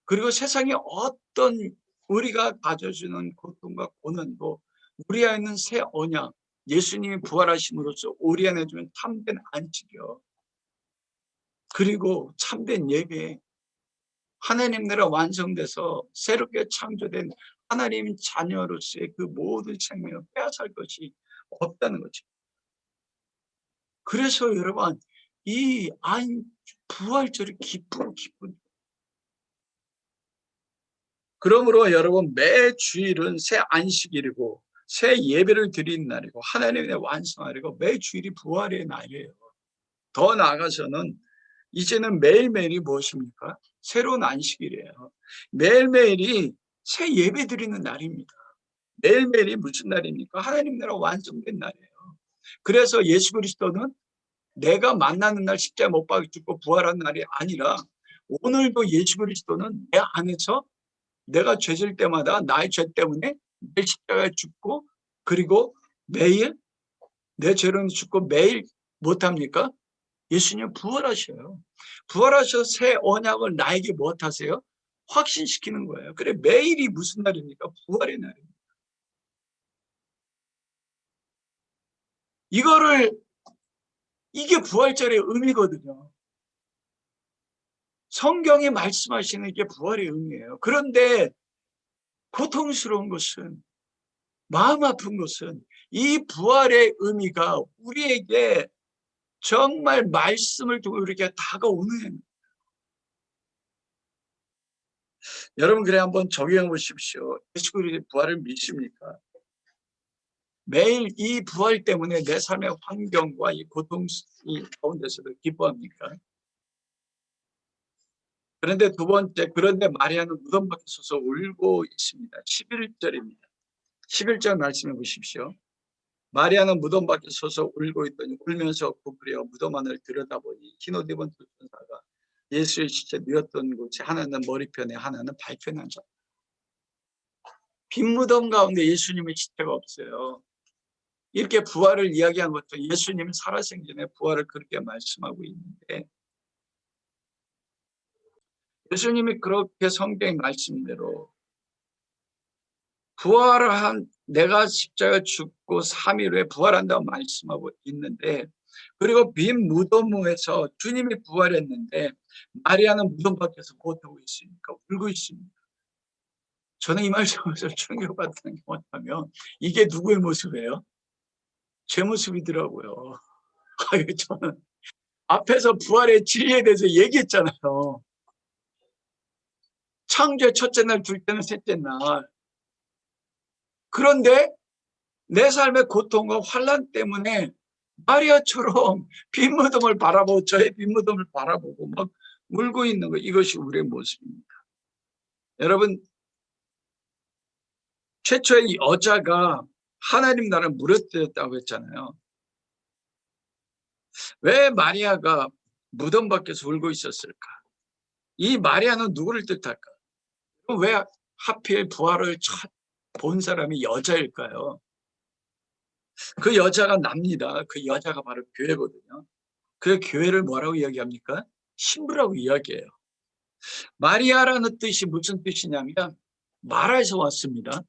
그리고 세상의 어떤 우리가 가져주는 고통과 고난도 우리 안에 있는 새 언약, 예수님이 부활하심으로써 우리 안에 주는 참된 안식이요. 그리고 참된 예배, 하나님 나라 완성돼서 새롭게 창조된 하나님 자녀로서의 그 모든 생명을 빼앗을 것이 없다는 거죠. 그래서 여러분, 이 부활절이 기쁜. 그러므로 여러분, 매 주일은 새 안식일이고 새 예배를 드리는 날이고 하나님의 완성하리고 매 주일이 부활의 날이에요. 더 나아가서는 이제는 매일매일이 무엇입니까? 새로운 안식일이에요. 매일매일이 새 예배 드리는 날입니다. 매일매일이 무슨 날입니까? 하나님 나라 완성된 날이에요. 그래서 예수 그리스도는 내가 만나는 날 십자가에 못 박혀 죽고 부활한 날이 아니라 오늘도 예수 그리스도는 내 안에서 내가 죄질 때마다 나의 죄 때문에 매일 십자가에 죽고 그리고 매일 내 죄로는 죽고 매일 못합니까? 예수님 부활하셔요. 부활하셔서 새 언약을 나에게 못하세요? 확신시키는 거예요. 그래, 매일이 무슨 날입니까? 부활의 날입니다. 이거를 이게 부활절의 의미거든요. 성경이 말씀하시는 게 부활의 의미예요. 그런데 고통스러운 것은, 마음 아픈 것은 이 부활의 의미가 우리에게 정말 말씀을 두고 이렇게 다가오는. 여러분, 그래 한번 적용해 보십시오. 예수 그리스도의 부활을 믿습니까? 매일 이 부활 때문에 내 삶의 환경과 이 고통 가운데서도 기뻐합니까? 그런데 두 번째, 그런데 마리아는 무덤 밖에 서서 울고 있습니다. 11절입니다. 11절 말씀해 보십시오. 마리아는 무덤 밖에 서서 울고 있더니 울면서 부풀려 무덤 안을 들여다보니 흰옷 입은 두 천사가 예수의 시체 누웠던 곳에 하나는 머리편에 하나는 발편에 앉았다. 빈 무덤 가운데 예수님의 시체가 없어요. 이렇게 부활을 이야기한 것도 예수님이 살아생전에 부활을 그렇게 말씀하고 있는데, 예수님이 그렇게 성경의 말씀대로 부활을 한, 내가 십자가 죽고 3일 후에 부활한다고 말씀하고 있는데, 그리고 빈 무덤에서 주님이 부활했는데 마리아는 무덤 밖에서 고통하고 있으니까 울고 있습니다. 저는 이 말씀에서 충격받는 게 뭐냐면, 이게 누구의 모습이에요? 제 모습이더라고요. 저는 앞에서 부활의 진리에 대해서 얘기했잖아요. 창조의 첫째 날, 둘째 날, 셋째 날. 그런데 내 삶의 고통과 환난 때문에 마리아처럼 빈 무덤을 바라보고, 저의 빈 무덤을 바라보고 막 울고 있는 거, 이것이 우리의 모습입니다. 여러분, 최초의 여자가 하나님 나라를 무너뜨렸다고 했잖아요. 왜 마리아가 무덤 밖에서 울고 있었을까? 이 마리아는 누구를 뜻할까? 왜 하필 부활을 첫 본 사람이 여자일까요? 그 여자가 납니다. 그 여자가 바로 교회거든요. 그 교회를 뭐라고 이야기합니까? 신부라고 이야기해요. 마리아라는 뜻이 무슨 뜻이냐면 마라에서 왔습니다.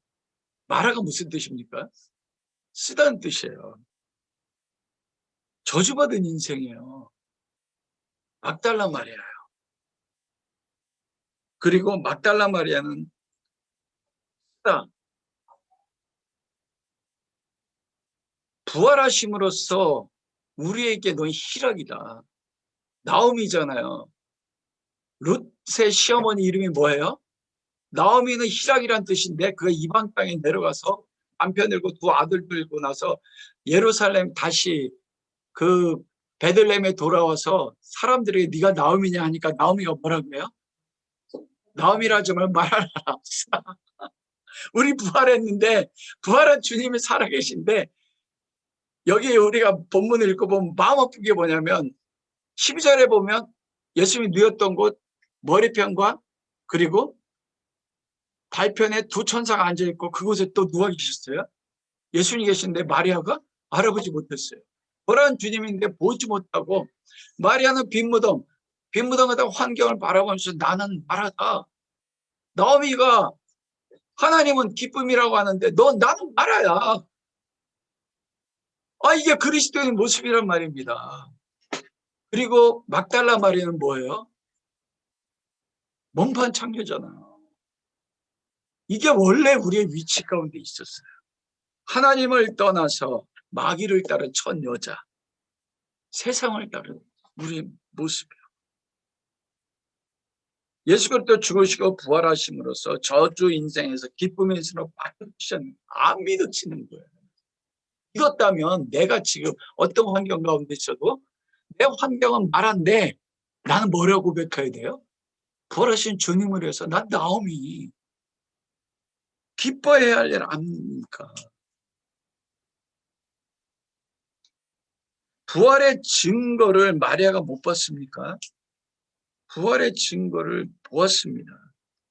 마라가 무슨 뜻입니까? 쓰다는 뜻이에요. 저주받은 인생이에요. 막달라 마리아예요. 그리고 막달라 마리아는 쓰다, 부활하심으로써 우리에게 너희 희락이다. 나오미잖아요. 룻의 시어머니 이름이 뭐예요? 나오미는 희락이란 뜻인데, 그 이방 땅에 내려가서 남편 들고 두 아들 들고 나서 예루살렘 다시 그 베들레헴에 돌아와서 사람들에게 네가 나오미냐 하니까 나오미가 뭐라고 해요? 나오미라지 말아라. 우리 부활했는데, 부활한 주님이 살아계신데, 여기 우리가 본문을 읽어보면 마음 아픈 게 뭐냐면 12절에 보면 예수님이 누웠던 곳 머리편과 그리고 발편에 두 천사가 앉아있고 그곳에 또 누가 계셨어요? 예수님이 계신데 마리아가 알아보지 못했어요. 부활한 주님인데 보지 못하고 마리아는 빈 무덤에다 환경을 바라보면서 나는 말하다. 나오미가 하나님은 기쁨이라고 하는데 나는 말아야. 이게 그리스도의 모습이란 말입니다. 그리고 막달라 마리아는 뭐예요? 몸판 창녀잖아요. 이게 원래 우리의 위치 가운데 있었어요. 하나님을 떠나서 마귀를 따른 첫 여자, 세상을 따른 우리의 모습이에요. 예수 그리스도 죽으시고 부활하심으로써 저주 인생에서 기쁨의 인생으로 바꾸시는, 안 믿어지는 거예요. 믿었다면 내가 지금 어떤 환경 가운데 있어도 내 환경은 말한데 나는 뭐라고 고백해야 돼요? 부활하신 주님을 위해서 난 나오미 기뻐해야 할 일 아닙니까? 부활의 증거를 마리아가 못 봤습니까? 부활의 증거를 보았습니다.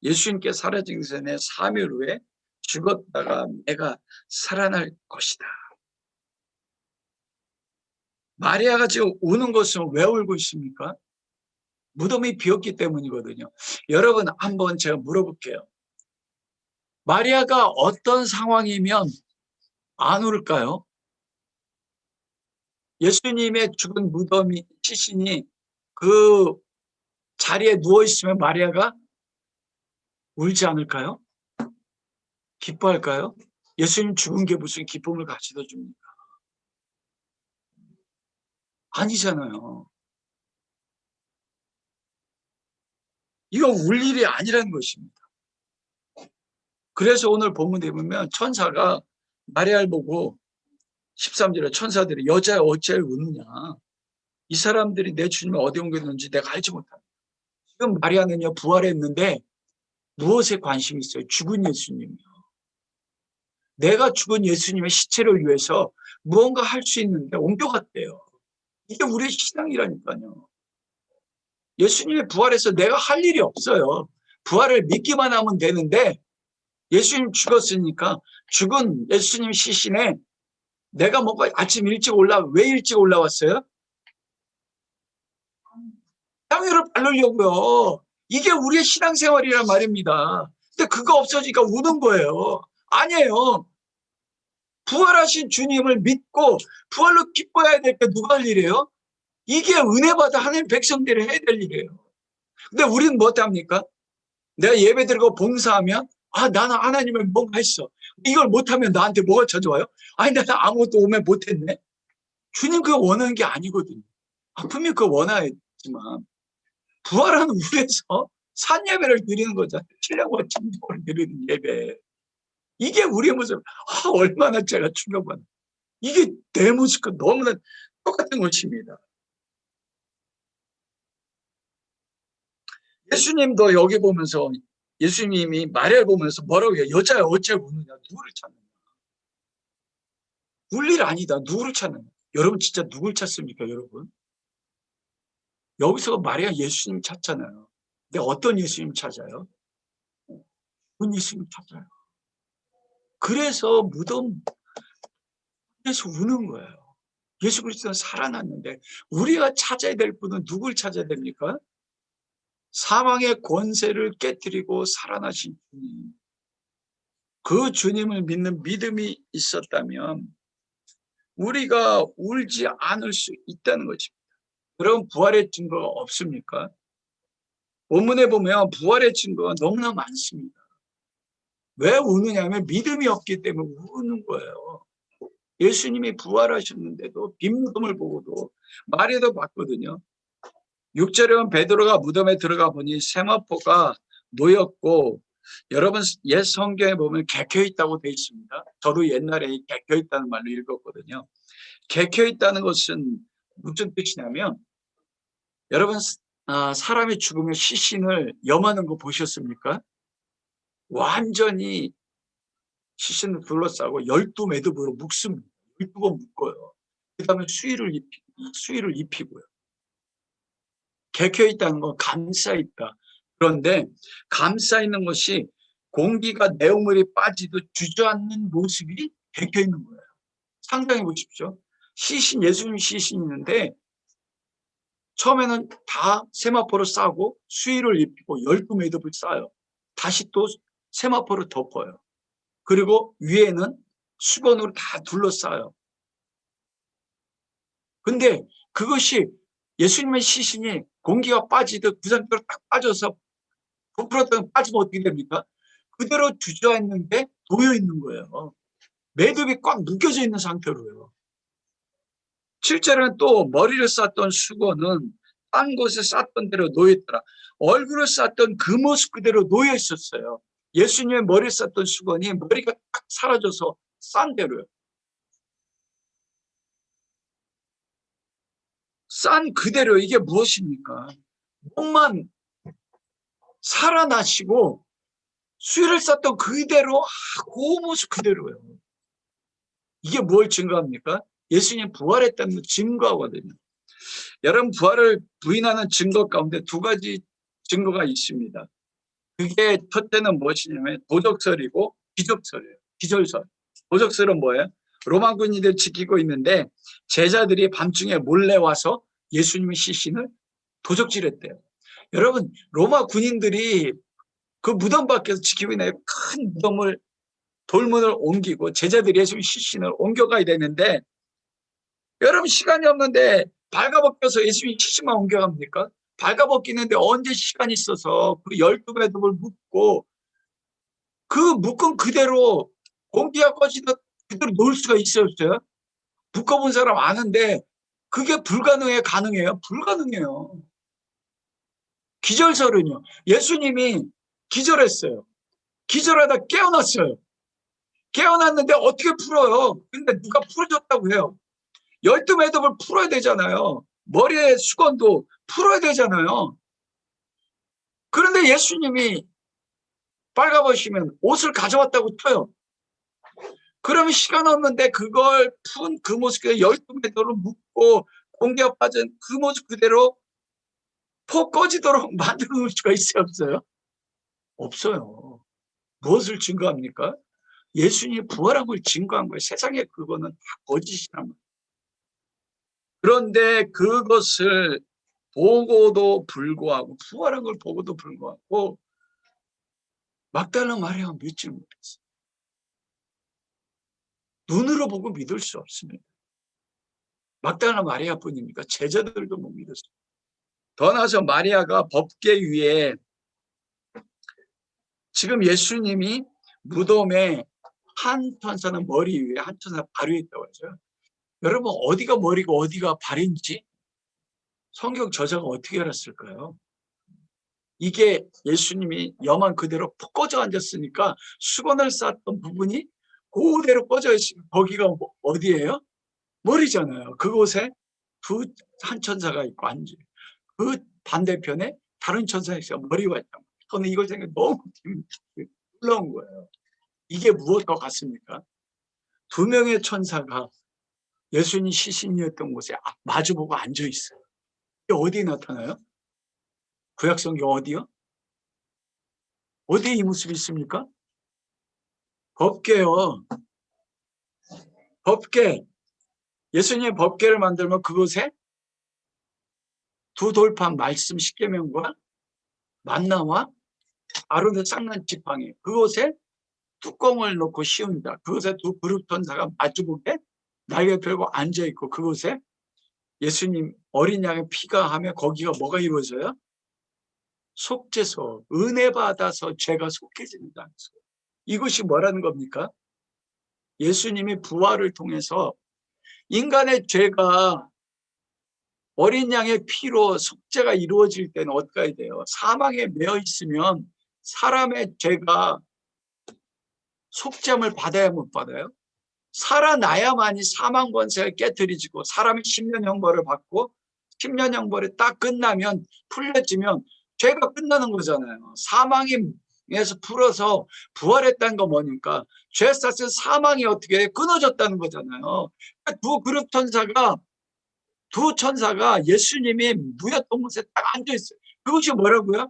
예수님께 사라진 전에 3일 후에 죽었다가 내가 살아날 것이다. 마리아가 지금 우는 것은 왜 울고 있습니까? 무덤이 비었기 때문이거든요. 여러분, 한번 제가 물어볼게요. 마리아가 어떤 상황이면 안 울까요? 예수님의 죽은 무덤이 시신이 그 자리에 누워 있으면 마리아가 울지 않을까요? 기뻐할까요? 예수님 죽은 게 무슨 기쁨을 가져다 줍니까? 아니잖아요. 이거 울 일이 아니라는 것입니다. 그래서 오늘 본문에 보면 천사가 마리아를 보고 13절에 천사들이 여자야 어찌하여 우느냐, 이 사람들이 내 주님을 어디 옮겼는지 내가 알지 못한다. 지금 마리아는요 부활했는데 무엇에 관심이 있어요? 죽은 예수님이요. 내가 죽은 예수님의 시체를 위해서 무언가 할 수 있는데 옮겨갔대요. 이게 우리의 신앙이라니까요. 예수님이 부활해서 내가 할 일이 없어요. 부활을 믿기만 하면 되는데 예수님 죽었으니까 죽은 예수님 시신에 내가 뭔가 아침 왜 일찍 올라왔어요? 향유를 바르려고요. 이게 우리의 신앙생활이란 말입니다. 근데 그거 없어지니까 우는 거예요. 아니에요. 부활하신 주님을 믿고 부활로 기뻐해야 될 게 누가 할 일이에요? 이게 은혜 받아 하나님 백성들이 해야 될 일이에요. 근데 우리는 뭐 합니까? 내가 예배 드리고 봉사하면 나는 하나님을 뭔가 했어. 이걸 못하면 나한테 뭐가 찾아와요? 아니 나는 아무것도 오면 못했네. 주님 그거 원하는 게 아니거든요. 분명히 그거 원하지만 부활한 우리에서 산 예배를 드리는 거잖아요. 신령과 진정을 드리는 예배. 이게 우리의 모습. 얼마나 제가 충격받아. 이게 내 모습과 너무나 똑같은 것입니다. 예수님도 여기 보면서 예수님이 마리아를 보면서 뭐라고 해요? 여자야 어찌 우느냐? 누구를 찾느냐? 울 일 아니다. 누구를 찾느냐? 여러분 진짜 누굴 찾습니까 여러분? 여기서 마리아 예수님 찾잖아요. 근데 어떤 예수님 찾아요? 그 예수님 찾아요. 그래서 무덤에서 우는 거예요. 예수 그리스도는 살아났는데 우리가 찾아야 될 분은 누굴 찾아야 됩니까? 사망의 권세를 깨뜨리고 살아나신 주님. 그 주님을 믿는 믿음이 있었다면 우리가 울지 않을 수 있다는 것입니다. 그럼 부활의 증거가 없습니까? 본문에 보면 부활의 증거가 너무나 많습니다. 왜 우느냐면 믿음이 없기 때문에 우는 거예요. 예수님이 부활하셨는데도 빈 무덤을 보고도 마리아도 봤거든요. 6절에 보면 베드로가 무덤에 들어가 보니 세마포가 놓였고, 여러분 옛 성경에 보면 개켜 있다고 되어 있습니다. 저도 옛날에 개켜 있다는 말로 읽었거든요. 개켜 있다는 것은 무슨 뜻이냐면, 여러분 사람이 죽으면 시신을 염하는 거 보셨습니까? 완전히 시신을 둘러싸고 12매듭으로 묶습니다. 12번 묶어요. 그 다음에 수의를 입히고요. 개켜 있다는 건 감싸 있다. 그런데 감싸 있는 것이 공기가 내용물이 빠지도 주저앉는 모습이 개켜 있는 거예요. 상상해 보십시오. 예수님 시신이 있는데 처음에는 다 세마포로 싸고 수의를 입히고 12매듭을 싸요. 다시 또 세마포를 덮어요. 그리고 위에는 수건으로 다 둘러싸요. 근데 그것이 예수님의 시신이 공기가 빠지듯 그 상태로 딱 빠져서 부풀었다가 빠지면 어떻게 됩니까? 그대로 주저앉는데 놓여 있는 거예요. 매듭이 꽉 묶여져 있는 상태로요. 실제로는 또 머리를 쌌던 수건은 딴 곳에 쌌던 대로 놓여있더라. 얼굴을 쌌던 그 모습 그대로 놓여 있었어요. 예수님의 머리를 쌌던 수건이 머리가 딱 사라져서 싼 대로요. 싼 그대로. 이게 무엇입니까? 몸만 살아나시고 수위를 쌌던 그대로 그 모습 그대로요. 이게 뭘 증거합니까? 예수님 부활했다는 걸 증거하거든요. 여러분 부활을 부인하는 증거 가운데 두 가지 증거가 있습니다. 그게 첫째는 무엇이냐면 도적설이고 기적설이에요. 기절설. 도적설은 뭐예요? 로마 군인들 지키고 있는데 제자들이 밤중에 몰래 와서 예수님의 시신을 도적질했대요. 여러분 로마 군인들이 그 무덤 밖에서 지키고 있는 큰 무덤을 돌문을 옮기고 제자들이 예수님 시신을 옮겨가야 되는데 여러분 시간이 없는데 발가벗겨서 예수님이 70만 옮겨갑니까? 발가벗기는데 언제 시간이 있어서 그 12매듭을 묶고 그 묶은 그대로 공기가 꺼지듯 그대로 놓을 수가 있었어요? 묶어본 사람 아는데 그게 가능해요? 불가능해요. 기절설은요. 예수님이 기절했어요. 기절하다 깨어났어요. 깨어났는데 어떻게 풀어요? 근데 누가 풀어줬다고 해요? 12매듭을 풀어야 되잖아요. 머리에 수건도 풀어야 되잖아요. 그런데 예수님이 빨가벗으면 옷을 가져왔다고 쳐요. 그러면 시간 없는데 그걸 푼 그 모습 그대로 12매듭으로 묶고 공기가 빠진 그 모습 그대로 폭 꺼지도록 만들어 놓을 수가 있어요, 없어요? 없어요. 무엇을 증거합니까? 예수님이 부활한 걸 증거한 거예요. 세상에 그거는 다 거짓이란 말이에요. 그런데 그것을 보고도 불구하고 부활한 걸 보고도 불구하고 막달라 마리아가 믿지 못했어요. 눈으로 보고 믿을 수 없습니다. 막달라 마리아뿐입니까? 제자들도 못 믿었어요. 더 나아서 마리아가 법궤 위에 지금 예수님이 무덤에 한 천사는 머리 위에 한 천사 발 위에 있다고 하죠. 여러분 어디가 머리고 어디가 발인지 성경 저자가 어떻게 알았을까요? 이게 예수님이 염한 그대로 푹 꺼져 앉았으니까 수건을 쌌던 부분이 그대로 꺼져 있으면 거기가 어디예요? 머리잖아요. 그곳에 한 천사가 있고 앉아요. 그 반대편에 다른 천사가 있어요. 머리가 있다. 저는 이걸 생각 너무 놀라운 거예요. 이게 무엇과 같습니까? 두 명의 천사가 예수님 시신이었던 곳에 마주보고 앉아 있어요. 이게 어디에 나타나요? 구약성경 어디요? 어디에 이 모습이 있습니까? 법궤요. 법궤. 예수님의 법궤를 만들면 그곳에 두 돌판 말씀 십계명과 만나와 아론의 쌍난 지팡이 그곳에 뚜껑을 놓고 씌운다. 그곳에 두 그룹 천사가 마주보게 날개 펴고 앉아있고 그곳에 예수님 어린 양의 피가 하면 거기가 뭐가 이루어져요? 속죄소, 은혜 받아서 죄가 속해집니다. 이것이 뭐라는 겁니까? 예수님이 부활을 통해서 인간의 죄가 어린 양의 피로 속죄가 이루어질 때는 어떻게 해야 돼요? 사망에 매여 있으면 사람의 죄가 속죄함을 받아야 못 받아요? 살아나야만이 사망 권세가 깨트려지고 사람이 10년 형벌을 받고 10년 형벌이 딱 끝나면 풀려지면 죄가 끝나는 거잖아요. 사망에서 풀어서 부활했다는 거 뭐니까 죄 쌌을 사망이 어떻게 끊어졌다는 거잖아요. 두 그룹 천사가 두 천사가 예수님이 무였던 곳에 딱 앉아있어요. 그것이 뭐라고요?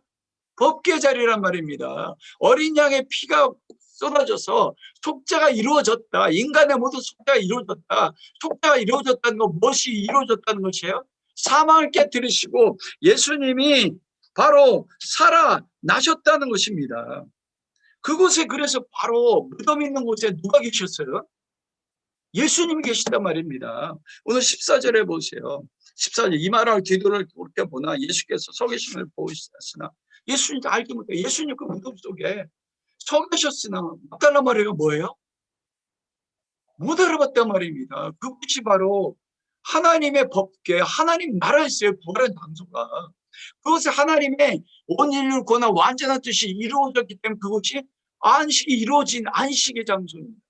법궤 자리란 말입니다. 어린 양의 피가 쏟아져서 속죄가 이루어졌다. 인간의 모든 속죄가 이루어졌다. 속죄가 이루어졌다는 건 무엇이 이루어졌다는 것이에요? 사망을 깨뜨리시고 예수님이 바로 살아나셨다는 것입니다. 그곳에 그래서 바로 무덤 있는 곳에 누가 계셨어요? 예수님이 계신단 말입니다. 오늘 14절에 보세요. 14절 이 말할 기도를 옳게 보나 예수께서 서 계심을 보이셨으나 예수님 알지 못해 예수님 그 무덤 속에 서 계셨으나 막달라 마리아가 뭐예요? 못 알아봤단 말입니다. 그것이 바로 하나님의 법궤 하나님 나라였어요. 부활한 장소가. 그것이 하나님의 온 인류를 권한 완전한 뜻이 이루어졌기 때문에 그것이 안식이 이루어진 안식의 장소입니다.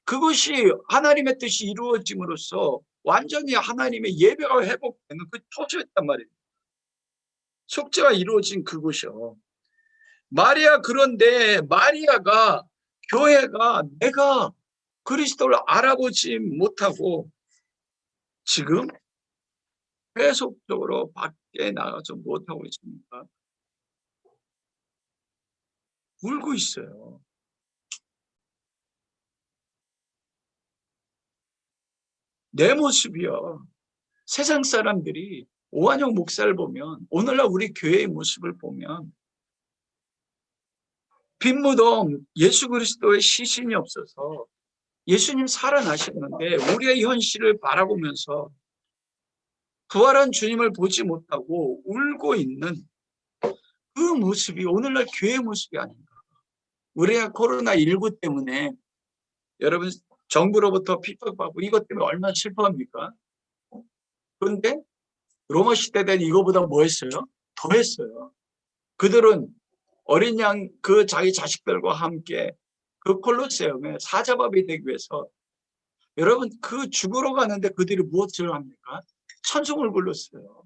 그것이 하나님의 뜻이 이루어짐으로써 완전히 하나님의 예배가 회복되는 그 터전이었단 말입니다. 속죄가 이루어진 그곳이요. 마리아 그런데 마리아가 교회가 내가 그리스도를 알아보지 못하고 지금 계속적으로 밖에 나가서 못하고 있습니까? 울고 있어요. 내 모습이요. 세상 사람들이 오한영 목사를 보면 오늘날 우리 교회의 모습을 보면 빈 무덤 예수 그리스도의 시신이 없어서 예수님 살아나셨는데 우리의 현실을 바라보면서 부활한 주님을 보지 못하고 울고 있는 그 모습이 오늘날 교회 모습이 아닌가. 우리가 코로나19 때문에 여러분 정부로부터 핍박받고 이것 때문에 얼마나 슬퍼합니까? 그런데 로마 시대 때는 이거보다 뭐 했어요? 더 했어요. 그들은 어린 양 그 자기 자식들과 함께 그 콜로세움에 사자밥이 되기 위해서 여러분 그 죽으러 가는데 그들이 무엇을 합니까? 찬송을 불렀어요.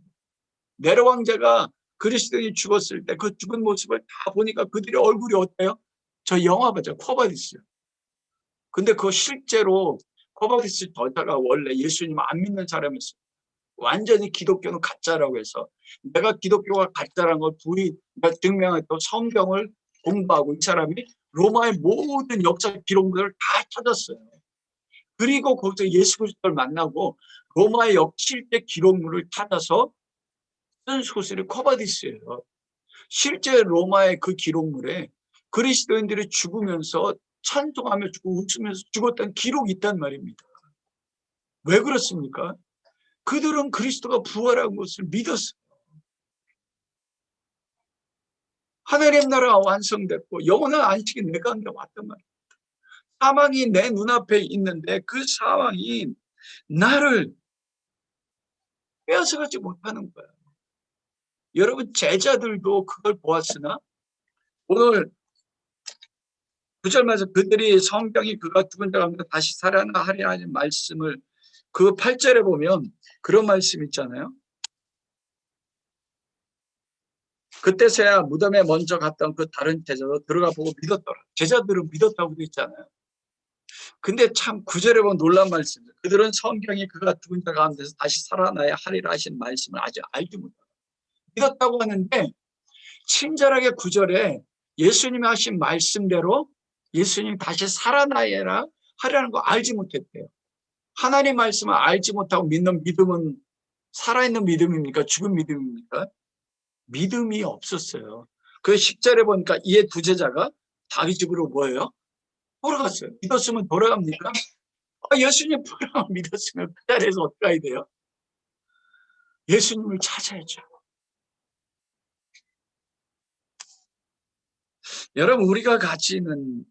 네로 왕자가 그리스도인이 죽었을 때 그 죽은 모습을 다 보니까 그들의 얼굴이 어때요? 저 영화 봤죠. 코바디스. 근데 그 실제로 코바디스 저자가 원래 예수님 안 믿는 사람이었어요. 완전히 기독교는 가짜라고 해서 내가 기독교가 가짜라는 걸 증명했던 성경을 공부하고 이 사람이 로마의 모든 역사 기록물을 다 찾았어요. 그리고 거기서 예수 그리스도를 만나고 로마의 실제 기록물을 찾아서 쓴 소설이 코바디스예요. 실제 로마의 그 기록물에 그리스도인들이 죽으면서 찬송하며 죽고 웃으면서 죽었다는 기록이 있단 말입니다. 왜 그렇습니까? 그들은 그리스도가 부활한 것을 믿었어요. 하나님 나라가 완성됐고 영원한 안식이 내 가운데 왔단 말이에요. 사망이 내 눈앞에 있는데 그 사망이 나를 빼앗아가지 못하는 거예요. 여러분 제자들도 그걸 보았으나 오늘 9절마다 그들이 성경이 그가 죽은 자 가운데 다시 살아나하리라 하는 말씀을 그 8절에 보면 그런 말씀 있잖아요. 그때서야 무덤에 먼저 갔던 그 다른 제자도 들어가 보고 믿었더라. 제자들은 믿었다고 되어 있잖아요. 근데 참 9절에 보면 놀란 말씀이에요. 그들은 성경이 그가 죽은 자 가운데서 다시 살아나야 하리라 하신 말씀을 아직 알지 못하고 믿었다고 하는데 친절하게 9절에 예수님이 하신 말씀대로 예수님이 다시 살아나야 하리라는 거 알지 못했대요. 하나님 말씀을 알지 못하고 믿는 믿음은 살아있는 믿음입니까? 죽은 믿음입니까? 믿음이 없었어요. 그 10절에 보니까 이에 두 제자가 자기 집으로 뭐예요? 돌아갔어요. 믿었으면 돌아갑니까? 예수님 부활을 믿었으면 그 자리에서 어떻게 해야 돼요? 예수님을 찾아야죠. 여러분 우리가 가지는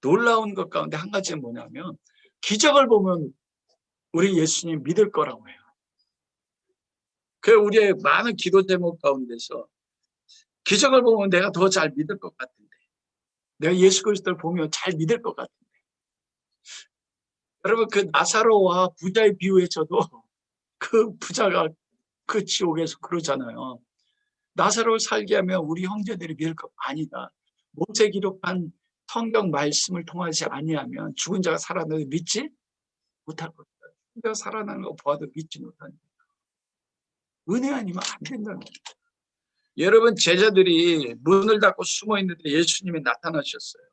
놀라운 것 가운데 한 가지는 뭐냐면 기적을 보면 우리 예수님 믿을 거라고 해요. 그 우리의 많은 기도 제목 가운데서 기적을 보면 내가 더 잘 믿을 것 같은데 내가 예수 그리스도를 보면 잘 믿을 것 같은데 여러분 그 나사로와 부자의 비유에서도 그 부자가 그 지옥에서 그러잖아요. 나사로를 살게 하면 우리 형제들이 믿을 것 아니다. 모세 기록한 성경 말씀을 통하지 아니하면 죽은 자가 살아나도 믿지 못할 것이다. 죽은 자가 살아나는 거 보아도 믿지 못한다. 은혜 아니면 안 된다는 거예요. 여러분 제자들이 문을 닫고 숨어 있는데 예수님이 나타나셨어요.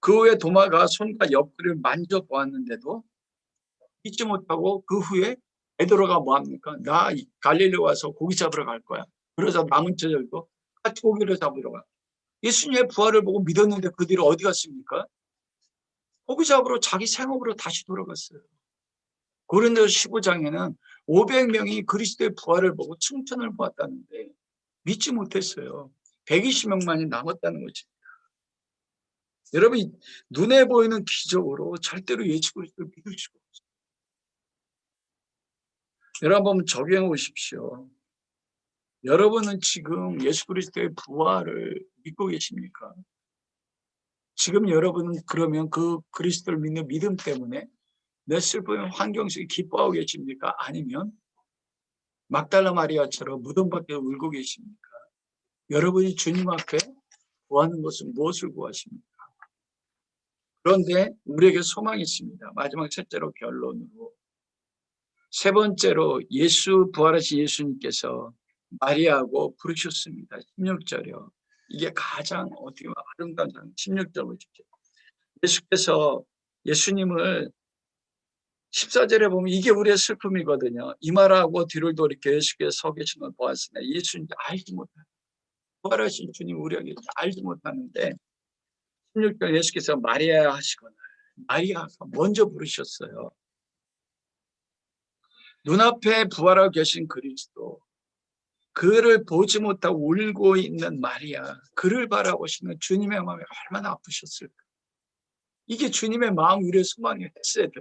그 후에 도마가 손과 옆구리를 만져보았는데도 믿지 못하고 그 후에 베드로가 뭐합니까? 나 갈릴리 와서 고기 잡으러 갈 거야. 그러자 남은 제자들도 같이 고기를 잡으러 가. 예수님의 부활을 보고 믿었는데 그들이 어디 갔습니까? 고기 잡으러 자기 생업으로 다시 돌아갔어요. 고린도서 15장에는 500명이 그리스도의 부활을 보고 칭찬을 보았다는데 믿지 못했어요. 120명만이 남았다는 거지. 여러분 눈에 보이는 기적으로 절대로 예수 그리스도를 믿을 수가 없어요. 여러분 한번 적용해 보십시오. 여러분은 지금 예수 그리스도의 부활을 믿고 계십니까? 지금 여러분은 그러면 그 그리스도를 믿는 믿음 때문에 내 슬픈 환경 속에 기뻐하고 계십니까? 아니면 막달라 마리아처럼 무덤 밖에 울고 계십니까? 여러분이 주님 앞에 구하는 것은 무엇을 구하십니까? 그런데 우리에게 소망이 있습니다. 마지막 첫째로 결론으로. 세 번째로 예수 부활하신 예수님께서 마리아하고 부르셨습니다. 16절이요. 이게 가장 어떻게 보면 아름다운 장 16절 보십시오. 예수께서 예수님을 14절에 보면 이게 우리의 슬픔이거든요. 이 말하고 뒤를 돌이켜 예수께서 서 계신 걸 보았으나 예수님 알지 못하는 부활하신 주님 우리에게 알지 못하는데 16절 예수께서 마리아 하시거나 마리아가 먼저 부르셨어요. 눈앞에 부활하고 계신 그리스도, 그를 보지 못하고 울고 있는 마리아, 그를 바라보시는 주님의 마음이 얼마나 아프셨을까. 이게 주님의 마음, 우리의 소망이 했어야 돼.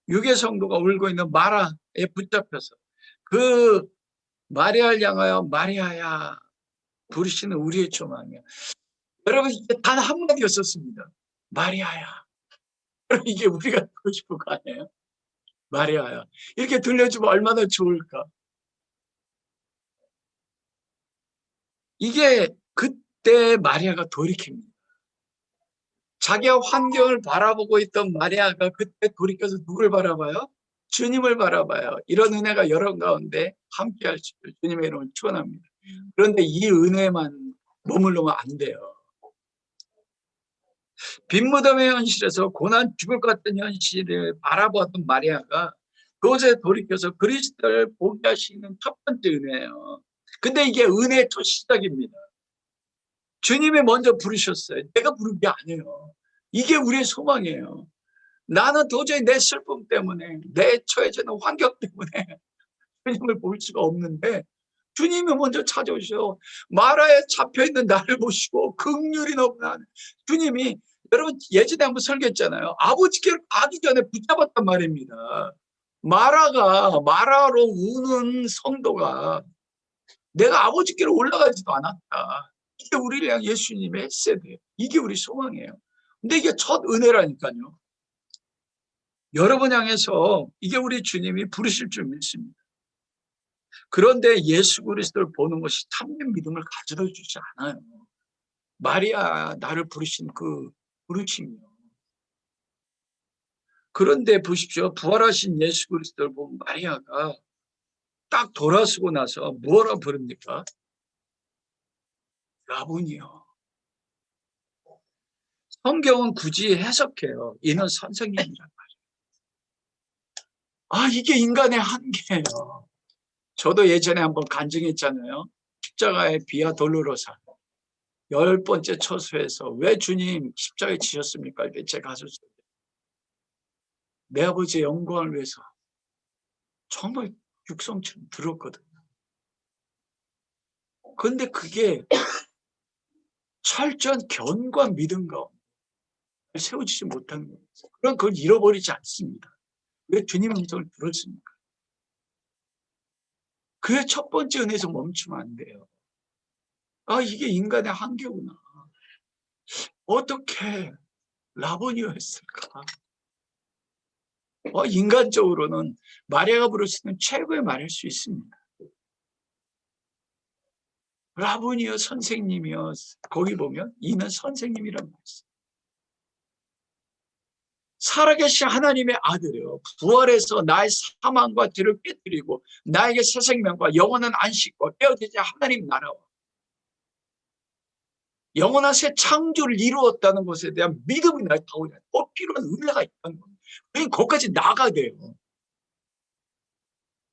유괴 성도가 울고 있는 마라에 붙잡혀서 그 마리아를 향하여 마리아야 부르시는 우리의 소망이야. 여러분, 이게 단 한마디였었습니다. 마리아야. 이게 우리가 듣고 싶은 거 아니에요? 마리아야. 이렇게 들려주면 얼마나 좋을까. 이게 그때 마리아가 돌이킵니다. 자기가 환경을 바라보고 있던 마리아가 그때 돌이켜서 누굴 바라봐요? 주님을 바라봐요. 이런 은혜가 여러분 가운데 함께 할 수 있도록 주님의 이름을 축원합니다. 그런데 이 은혜만 머물러면 안 돼요. 빈 무덤의 현실에서 고난 죽을 것 같은 현실을 바라보았던 마리아가 그곳에 돌이켜서 그리스도를 보게 하시는 첫 번째 은혜예요. 근데 이게 은혜의 첫 시작입니다. 주님이 먼저 부르셨어요. 내가 부른 게 아니에요. 이게 우리의 소망이에요. 나는 도저히 내 슬픔 때문에, 내 처해지는 환경 때문에 주님을 볼 수가 없는데 주님이 먼저 찾아오셔. 마라에 잡혀있는 나를 보시고 긍휼이 너무나. 주님이, 여러분 예전에 한번 설교했잖아요. 아버지께로 가기 전에 붙잡았단 말입니다. 마라로 우는 성도가 내가 아버지께로 올라가지도 않았다. 이게 우리를 향해 예수님의 했어야 돼요. 이게 우리 소망이에요. 근데 이게 첫 은혜라니까요. 여러분 향해서 이게 우리 주님이 부르실 줄 믿습니다. 그런데 예수 그리스도를 보는 것이 참된 믿음을 가져다 주지 않아요. 마리아 나를 부르신 그 부르심이요. 그런데 보십시오. 부활하신 예수 그리스도를 본 마리아가 딱 돌아서고 나서 뭐라 부릅니까? 라분이요. 성경은 굳이 해석해요. 이는 선생님이란 말이에요. 아, 이게 인간의 한계예요. 저도 예전에 한번 간증했잖아요. 십자가의 비아 돌로로사 10번째 처소에서 왜 주님 십자가에 지셨습니까? 이렇게 제가 가서 내 아버지의 영광을 위해서 정말 육성처럼 들었거든요. 그런데 그게 철저한 견과 믿음 가운데 세워지지 못한 거예요. 그럼 그걸 잃어버리지 않습니다. 왜 주님의 음성을 들었습니까? 그의 첫 번째 은혜에서 멈추면 안 돼요. 아, 이게 인간의 한계구나. 어떻게 라보니였을까? 인간적으로는 마리아가 부를 수 있는 최고의 말일 수 있습니다. 라보니여 선생님이여. 거기 보면 이는 선생님이란 말씀. 살아계신 하나님의 아들이요, 부활해서 나의 사망과 죄를 깨뜨리고 나에게 새 생명과 영원한 안식과 깨어지지 하나님 나라와 영원한 새 창조를 이루었다는 것에 대한 믿음이 나에 타오르는 꼭 필요한 은혜가 있다는 겁니다. 그러니까 거기까지 나가야 돼요.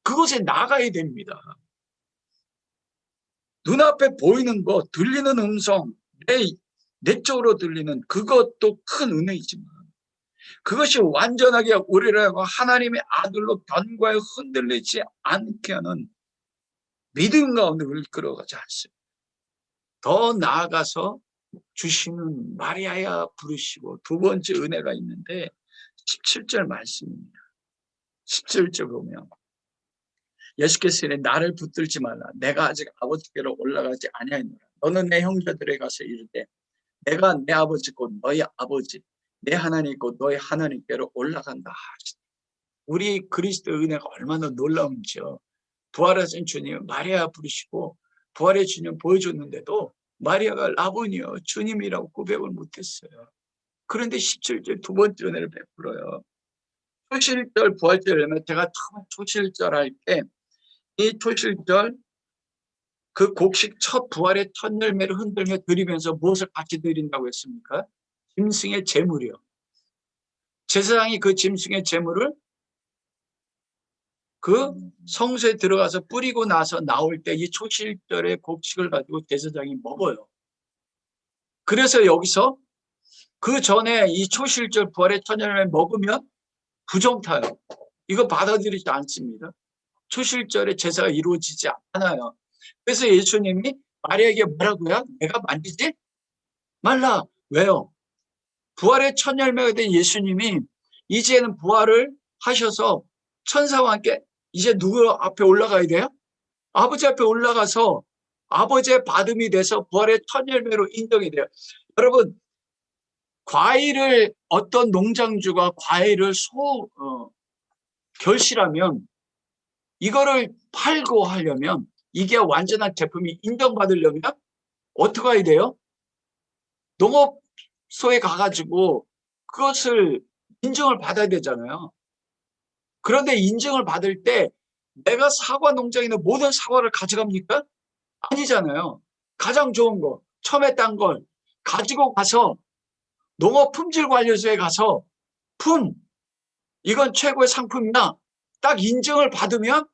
그곳에 나가야 됩니다. 눈앞에 보이는 것, 들리는 음성, 내적으로 들리는 그것도 큰 은혜이지만 그것이 완전하게 우리를 하나님의 아들로 견고하게 흔들리지 않게 하는 믿음 가운데 우리를 끌어가지 않습니다. 더 나아가서 주시는 마리아야 부르시고 두 번째 은혜가 있는데 17절 말씀입니다. 17절 보면 예수께서 이르되 나를 붙들지 말라. 내가 아직 아버지께로 올라가지 아니하노라. 너는 내 형제들에 가서 이르되 내가 내 아버지 곧 너희 아버지 내 하나님 곧 너희 하나님께로 올라간다 하시니. 우리 그리스도의 은혜가 얼마나 놀라운지요. 부활하신 주님 마리아 부르시고 부활의 주님 보여줬는데도 마리아가 라보니여 주님이라고 고백을 못했어요. 그런데 17절 두 번째 은혜를 베풀어요. 초실절 부활절에는 제가 처음 초실절 할 때 이 초실절 그 곡식 첫 부활의 첫 열매를 흔들며 드리면서 무엇을 같이 드린다고 했습니까? 짐승의 제물이요. 제사장이 그 짐승의 제물을 그 성소에 들어가서 뿌리고 나서 나올 때 이 초실절의 곡식을 가지고 제사장이 먹어요. 그래서 여기서 그 전에 이 초실절 부활의 천열매 먹으면 부정타요. 이거 받아들이지 않습니다. 초실절에 제사가 이루어지지 않아요. 그래서 예수님이 마리아에게 뭐라고요? 내가 만지지 말라. 왜요? 부활의 첫 열매가 된 예수님이 이제는 부활을 하셔서 천사와 함께 이제 누구 앞에 올라가야 돼요? 아버지 앞에 올라가서 아버지의 받음이 돼서 부활의 첫 열매로 인정이 돼요. 여러분, 과일을 어떤 농장주가 과일을 결실하면 이거를 팔고 하려면 이게 완전한 제품이 인정받으려면 어떻게 해야 돼요? 농업소에 가가지고 그것을 인증을 받아야 되잖아요. 그런데 인증을 받을 때 내가 사과 농장에 있는 모든 사과를 가져갑니까? 아니잖아요. 가장 좋은 거, 처음에 딴 걸 가지고 가서 농업품질관리소에 가서 이건 최고의 상품이다. 딱 인증을 받으면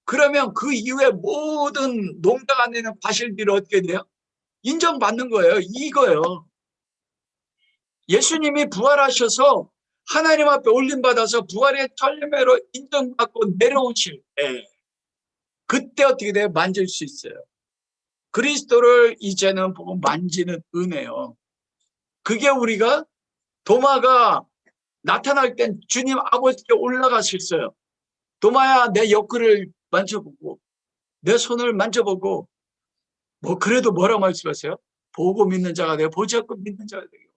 그러면 그 이후에 모든 농장 안에 있는 과실들이 어떻게 돼요? 인정받는 거예요. 이거예요. 예수님이 부활하셔서 하나님 앞에 올림받아서 부활의 천리매로 인정받고 내려오실 때 그때 어떻게 돼요? 만질 수 있어요. 그리스도를 이제는 보고 만지는 은혜요. 그게 우리가 도마가 나타날 땐 주님 아버지께 올라가셨어요. 도마야 내 옆구리를 만져보고 내 손을 만져보고 뭐 그래도 뭐라고 말씀하세요? 보고 믿는 자가 되고 보지 않고 믿는 자가 되고.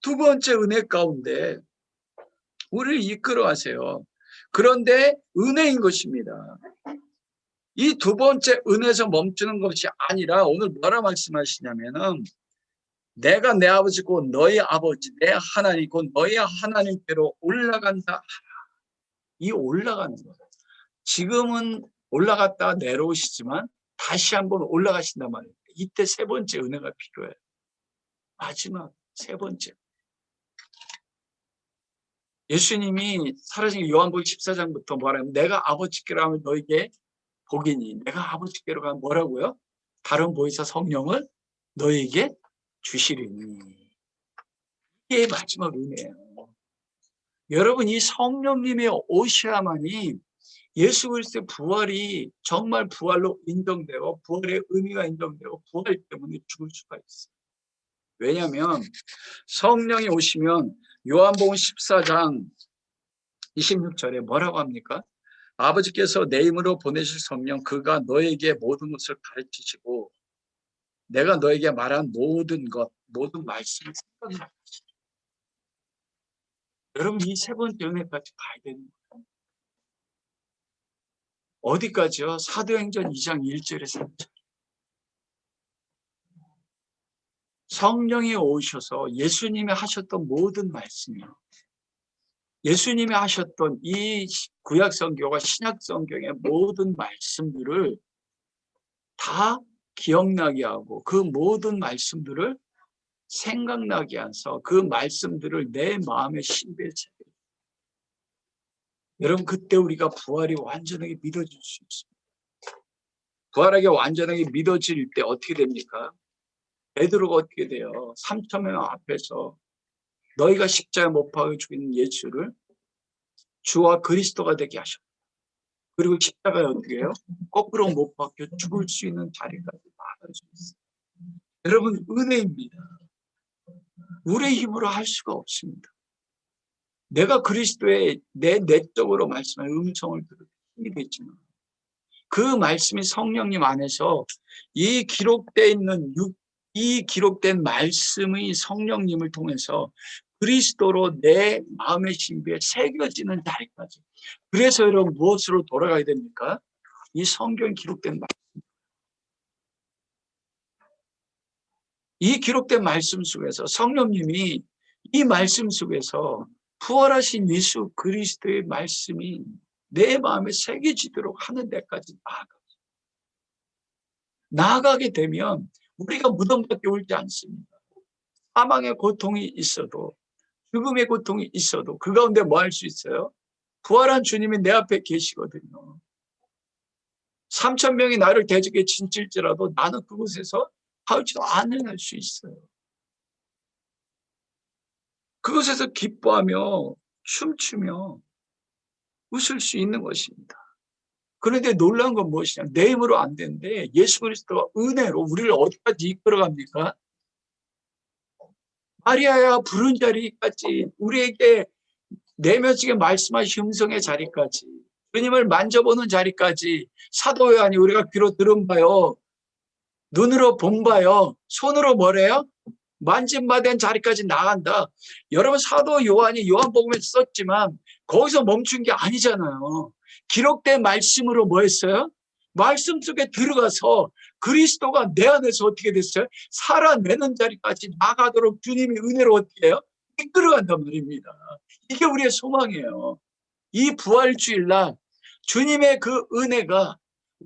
두 번째 은혜 가운데 우리를 이끌어가세요. 그런데 은혜인 것입니다. 이 두 번째 은혜에서 멈추는 것이 아니라 오늘 뭐라 말씀하시냐면은 내가 내 아버지고 너희 아버지 내 하나님이고 너희 하나님께로 올라간다. 이 올라가는 거예요. 지금은 올라갔다가 내려오시지만 다시 한번 올라가신단 말이에요. 이때 세 번째 은혜가 필요해요. 마지막 세 번째. 예수님이 사라진 요한복음 14장부터 말하면 내가 아버지께로 하면 너에게 복이니 내가 아버지께로 가면 뭐라고요? 다른 보혜사 성령을 너에게 주시리니. 이게 마지막 은혜예요. 여러분 이 성령님의 오셔야만이 예수 그리스도의 부활이 정말 부활로 인정되고 부활의 의미가 인정되고 부활 때문에 죽을 수가 있어요. 왜냐하면 성령이 오시면 요한복음 14장 26절에 뭐라고 합니까? 아버지께서 내 이름으로 보내실 성령 그가 너에게 모든 것을 가르치시고 내가 너에게 말한 모든 것 모든 말씀을 생각나게 하시죠. 여러분 이 세 번째 은혜까지 가야 되는 거예요. 어디까지요? 사도행전 2장 1절에 3절. 성령이 오셔서 예수님이 하셨던 모든 말씀이요. 예수님이 하셨던 이 구약 성경과 신약 성경의 모든 말씀들을 다 기억나게 하고 그 모든 말씀들을 생각나게 해서 그 말씀들을 내 마음의 신비에 새겨요. 여러분 그때 우리가 부활이 완전하게 믿어질 수 있습니다. 부활하게 완전하게 믿어질 때 어떻게 됩니까? 베드로가 어떻게 돼요? 3천 명 앞에서 너희가 십자가에 못 박아 죽인 예수를 주와 그리스도가 되게 하셨다. 그리고 십자가에 어떻게 해요? 거꾸로 못 박혀 죽을 수 있는 자리까지 막을 수 있어요. 여러분 은혜입니다. 우리의 힘으로 할 수가 없습니다. 내가 그리스도의 내 내적으로 말씀한 음성을 들을 힘이 되지만 그 말씀이 성령님 안에서 이 기록된 말씀의 성령님을 통해서 그리스도로 내 마음의 신비에 새겨지는 날까지. 그래서 여러분 무엇으로 돌아가야 됩니까? 이 성경 기록된 말씀. 이 기록된 말씀 속에서 성령님이 이 말씀 속에서 부활하신 예수 그리스도의 말씀이 내 마음에 새겨지도록 하는 데까지 나아가게 되면 우리가 무덤밖에 울지 않습니다. 사망의 고통이 있어도 죽음의 고통이 있어도 그 가운데 뭐 할 수 있어요? 부활한 주님이 내 앞에 계시거든요. 3천 명이 나를 대적에 진칠지라도 나는 그곳에서 파우치도 안녕할 수 있어요. 그것에서 기뻐하며 춤추며 웃을 수 있는 것입니다. 그런데 놀라운 건 무엇이냐? 내 힘으로 안 되는데 예수 그리스도가 은혜로 우리를 어디까지 이끌어갑니까? 마리아야 부른 자리까지, 우리에게 내면지게 말씀하신 음성의 자리까지, 주님을 만져보는 자리까지, 사도 요한이 우리가 귀로 들은 바요, 눈으로 본 바요, 손으로 뭐래요? 만진 바 된 자리까지 나간다. 여러분, 사도 요한이 요한복음에 썼지만 거기서 멈춘 게 아니잖아요. 기록된 말씀으로 뭐 했어요? 말씀 속에 들어가서 그리스도가 내 안에서 어떻게 됐어요? 살아내는 자리까지 나가도록 주님이 은혜로 어떻게 해요? 이끌어간단 말입니다. 이게 우리의 소망이에요. 이 부활주일날 주님의 그 은혜가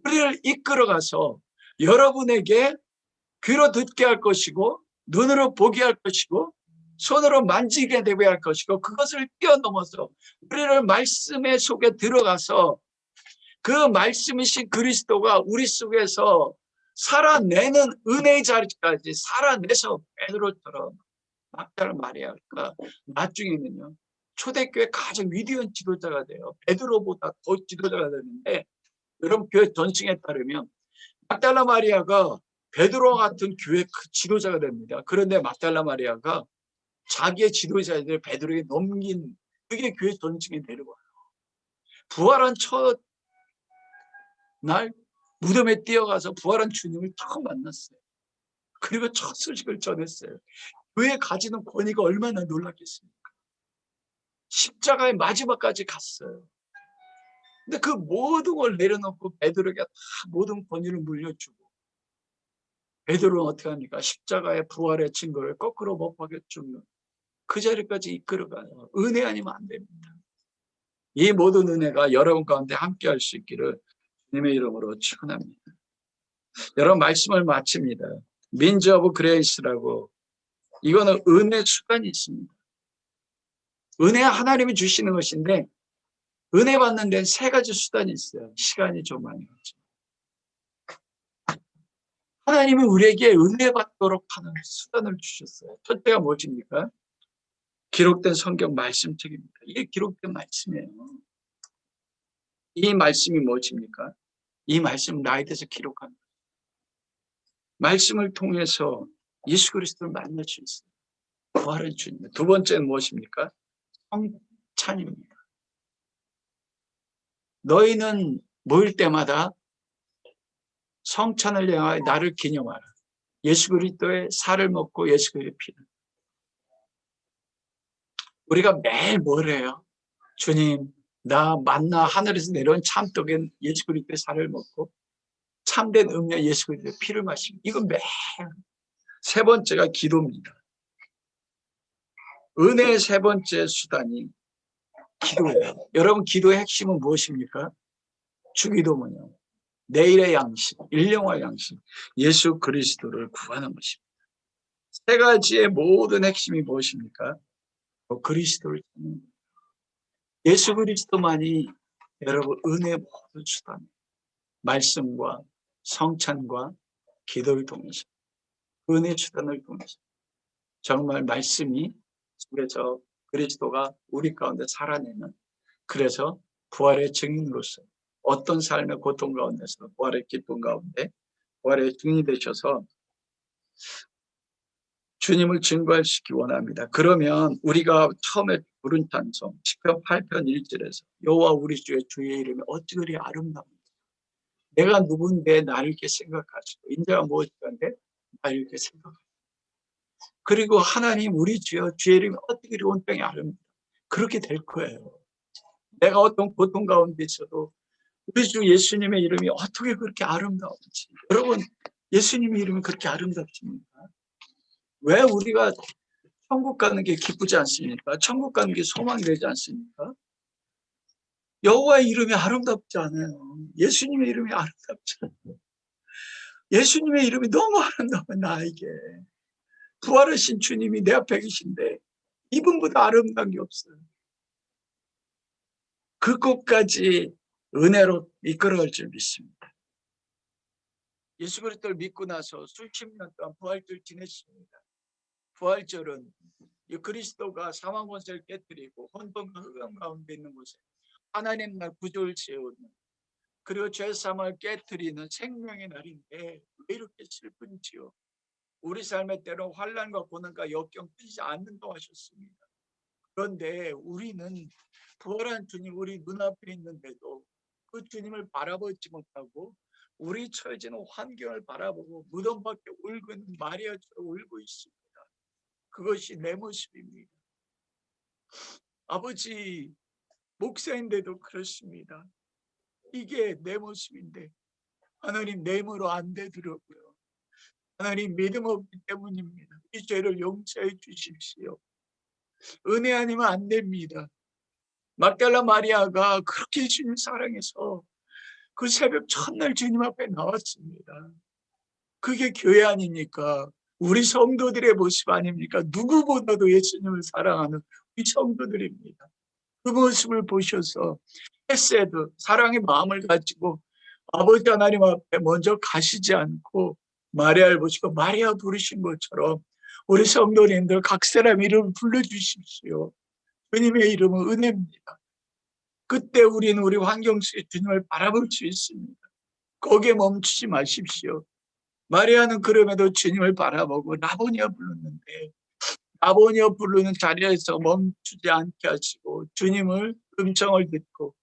우리를 이끌어가서 여러분에게 귀로 듣게 할 것이고, 눈으로 보게 할 것이고, 손으로 만지게 되게 할 것이고, 그것을 뛰어넘어서 우리를 말씀의 속에 들어가서 그 말씀이신 그리스도가 우리 속에서 살아내는 은혜의 자리까지 살아내서 베드로처럼 막다른 마리아가 나중에는요, 초대교회 가장 위대한 지도자가 돼요. 베드로보다 더 지도자가 되는데, 여러분 교회 전승에 따르면 막달라 마리아가 베드로와 같은 교회 지도자가 됩니다. 그런데 막달라 마리아가 자기의 지도자들 베드로에게 넘긴, 그게 교회 전승에 내려와요. 부활한 첫 날 무덤에 뛰어가서 부활한 주님을 처음 만났어요. 그리고 첫 소식을 전했어요. 교회 가지는 권위가 얼마나 놀랐겠습니까? 십자가의 마지막까지 갔어요. 근데 그 모든 걸 내려놓고 베드로에게 다 모든 권위를 물려주고, 베드로는 어떻게 합니까? 십자가의 부활의 증거를 거꾸로 못 박여 죽는 그 자리까지 이끌어가요. 은혜 아니면 안 됩니다. 이 모든 은혜가 여러분 가운데 함께 할 수 있기를 주님의 이름으로 축원합니다. 여러분, 말씀을 마칩니다. 민즈 오브 그레이스라고, 이거는 은혜 수단이 있습니다. 은혜 하나님이 주시는 것인데, 은혜 받는 데는 세 가지 수단이 있어요. 시간이 좀 많이 걸죠. 하나님은 우리에게 은혜 받도록 하는 수단을 주셨어요. 첫째가 무엇입니까? 기록된 성경 말씀책입니다. 이게 기록된 말씀이에요. 이 말씀이 무엇입니까? 이 말씀 나에 대해서 기록한 말씀을 통해서 예수 그리스도를 만날 수 있어요. 부활한 주님. 두 번째는 무엇입니까? 성찬입니다. 너희는 모일 때마다 성찬을 향하여 나를 기념하라. 예수 그리스도의 살을 먹고 예수 그리스도의 피를. 우리가 매일 뭘 해요? 주님, 나 만나 하늘에서 내려온 참떡인 예수 그리스도의 살을 먹고 참된 음료 예수 그리스도의 피를 마시고, 이건 매일. 세 번째가 기도입니다. 은혜의 세 번째 수단이 기도예요. 여러분, 기도의 핵심은 무엇입니까? 주기도문요. 내일의 양식, 일용할 양식, 예수 그리스도를 구하는 것입니다. 세 가지의 모든 핵심이 무엇입니까? 그리스도를 찾는 거예요. 예수 그리스도만이 여러분 은혜의 모든 수단, 말씀과 성찬과 기도를 통해서, 은혜의 수단을 통해서 정말 말씀이 속에서 그리스도가 우리 가운데 살아내는, 그래서 부활의 증인으로서 어떤 삶의 고통 가운데서 부활의 기쁨 가운데 부활의 증인이 되셔서 주님을 증거시키기 원합니다. 그러면 우리가 처음에 부른 찬송 시편 8편 1절에서 여호와 우리 주의 이름이 어찌 그리 아름다운지, 내가 누군데 나를 이렇게 생각하시고, 인자가 무엇인데 나를 이렇게 생각하시고, 그리고 하나님 우리 주의 이름이 어떻게 그리 온땅에 아름다운지, 그렇게 될 거예요. 내가 어떤 고통 가운데 있어도 우리 주 예수님의 이름이 어떻게 그렇게 아름다운지. 여러분, 예수님의 이름이 그렇게 아름답습니까? 왜 우리가 천국 가는 게 기쁘지 않습니까? 천국 가는 게 소망이 되지 않습니까? 여호와의 이름이 아름답지 않아요. 예수님의 이름이 아름답지 않아요. 예수님의 이름이 너무 아름다워요. 나에게 부활하신 주님이 내 앞에 계신데 이분보다 아름다운 게 없어요. 그곳까지 은혜로 이끌어갈 줄 믿습니다. 예수 그리스도를 믿고 나서 수십 년 동안 부활절 지냈습니다. 부활절은 이 그리스도가 사망 권세를 깨뜨리고 혼돈과 흑암 가운데 있는 곳에 하나님 날 구조를 세우는, 그리고 죄사함을 깨뜨리는 생명의 날인데 왜 이렇게 슬픈지요? 우리 삶의 때로 환난과 고난과 역경 끊이지 않는다고 하셨습니다. 그런데 우리는 부활한 주님 우리 눈앞에 있는데도 그 주님을 바라보지 못하고 우리 처해지는 환경을 바라보고 무덤 밖에 울고 있는 마리아처럼 울고 있습니다. 그것이 내 모습입니다. 아버지, 목사인데도 그렇습니다. 이게 내 모습인데 하나님 내 힘으로 안 되더라고요. 하나님 믿음 없기 때문입니다. 이 죄를 용서해 주십시오. 은혜 아니면 안 됩니다. 막달라 마리아가 그렇게 주님 사랑해서 그 새벽 첫날 주님 앞에 나왔습니다. 그게 교회 아닙니까? 우리 성도들의 모습 아닙니까? 누구보다도 예수님을 사랑하는 우리 성도들입니다. 그 모습을 보셔서 헤세드, 사랑의 마음을 가지고 아버지 하나님 앞에 먼저 가시지 않고 마리아를 보시고 마리아 부르신 것처럼 우리 성도님들 각 사람 이름을 불러주십시오. 주님의 이름은 은혜입니다. 그때 우리는 우리 환경 속에 주님을 바라볼 수 있습니다. 거기에 멈추지 마십시오. 마리아는 그럼에도 주님을 바라보고 라보니아 불렀는데 라보니아 부르는 자리에서 멈추지 않게 하시고 주님을 음성을 듣고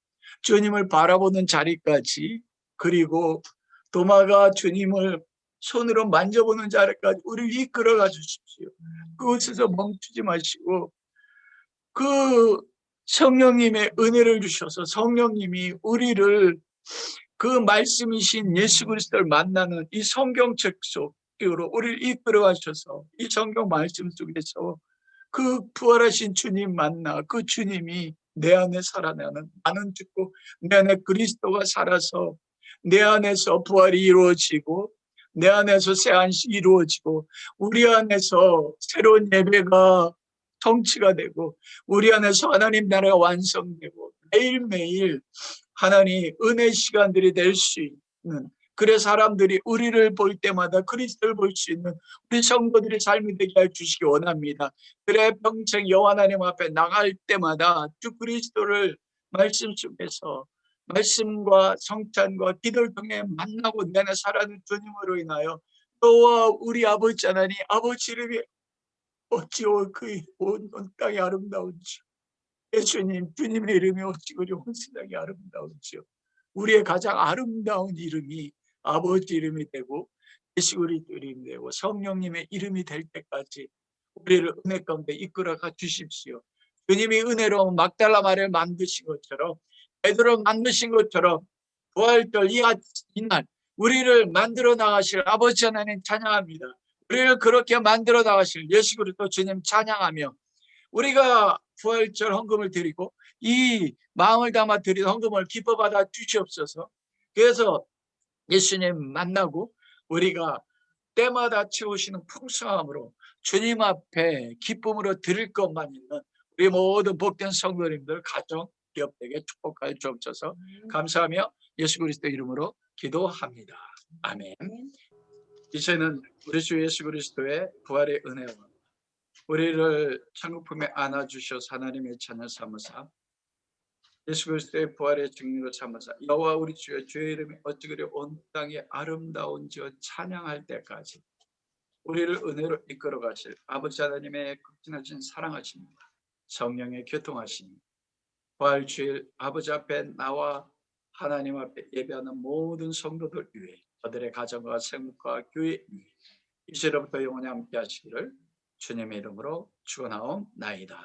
주님을 바라보는 자리까지, 그리고 도마가 주님을 손으로 만져보는 자리까지 우리를 이끌어가 주십시오. 그곳에서 멈추지 마시고 그 성령님의 은혜를 주셔서 성령님이 우리를 그 말씀이신 예수 그리스도를 만나는 이 성경책 속으로 우리를 이끌어가셔서 이 성경 말씀 속에서 그 부활하신 주님 만나 그 주님이 내 안에 살아나는, 나는 죽고 내 안에 그리스도가 살아서 내 안에서 부활이 이루어지고 내 안에서 새 안식이 이루어지고 우리 안에서 새로운 예배가 성취가 되고 우리 안에서 하나님 나라가 완성되고 매일매일 하나님 은혜 시간들이 될 수 있는, 그래서 사람들이 우리를 볼 때마다 그리스도를 볼 수 있는 우리 성도들의 삶이 되게 해 주시기 원합니다. 그래 평생 여호와 하나님 앞에 나갈 때마다 주 그리스도를 말씀 속에서 말씀과 성찬과 기도를 통해 만나고 내 안에 살아가는 주님으로 인하여 너와 우리 아버지 하나님 아버지 이름이 어찌오 그 온 땅이 아름다운지, 예수님 주님의 이름이 어찌 그리 온 세상이 아름다운지요. 우리의 가장 아름다운 이름이 아버지 이름이 되고 예수 그리스도 이름이 되고 성령님의 이름이 될 때까지 우리를 은혜 가운데 이끌어가 주십시오. 주님이 은혜로 막달라 마리아를 만드신 것처럼 베드로 만드신 것처럼 부활절 이날 우리를 만들어 나가실 아버지 하나님 찬양합니다. 우리를 그렇게 만들어 나가실 예수 그리스도 주님 찬양하며 우리가 부활절 헌금을 드리고 이 마음을 담아 드린 헌금을 기뻐 받아 주시옵소서. 그래서 예수님 만나고 우리가 때마다 채우시는 풍성함으로 주님 앞에 기쁨으로 드릴 것만 있는 우리 모든 복된 성도님들 가정 기업에게 축복하여 주옵소서. 감사하며 예수 그리스도 이름으로 기도합니다. 아멘. 이제는 우리 주 예수 그리스도의 부활의 은혜와 우리를 천국 품에 안아주셔서 하나님의 자녀 삼으사 예수 그리스도의 부활의 증인으로 삼으사 여호와 우리 주의 주의 이름이 어찌 그리 온 땅에 아름다운지어 찬양할 때까지 우리를 은혜로 이끌어 가실 아버지 하나님의 극진하신 사랑하십니다. 성령의 교통하심이 부활 주일 아버지 앞에 나와 하나님 앞에 예배하는 모든 성도들 위해 저들의 가정과 생각과 교회 위해 이제로부터 영원히 함께 하시기를 주님의 이름으로 축원하옵나이다.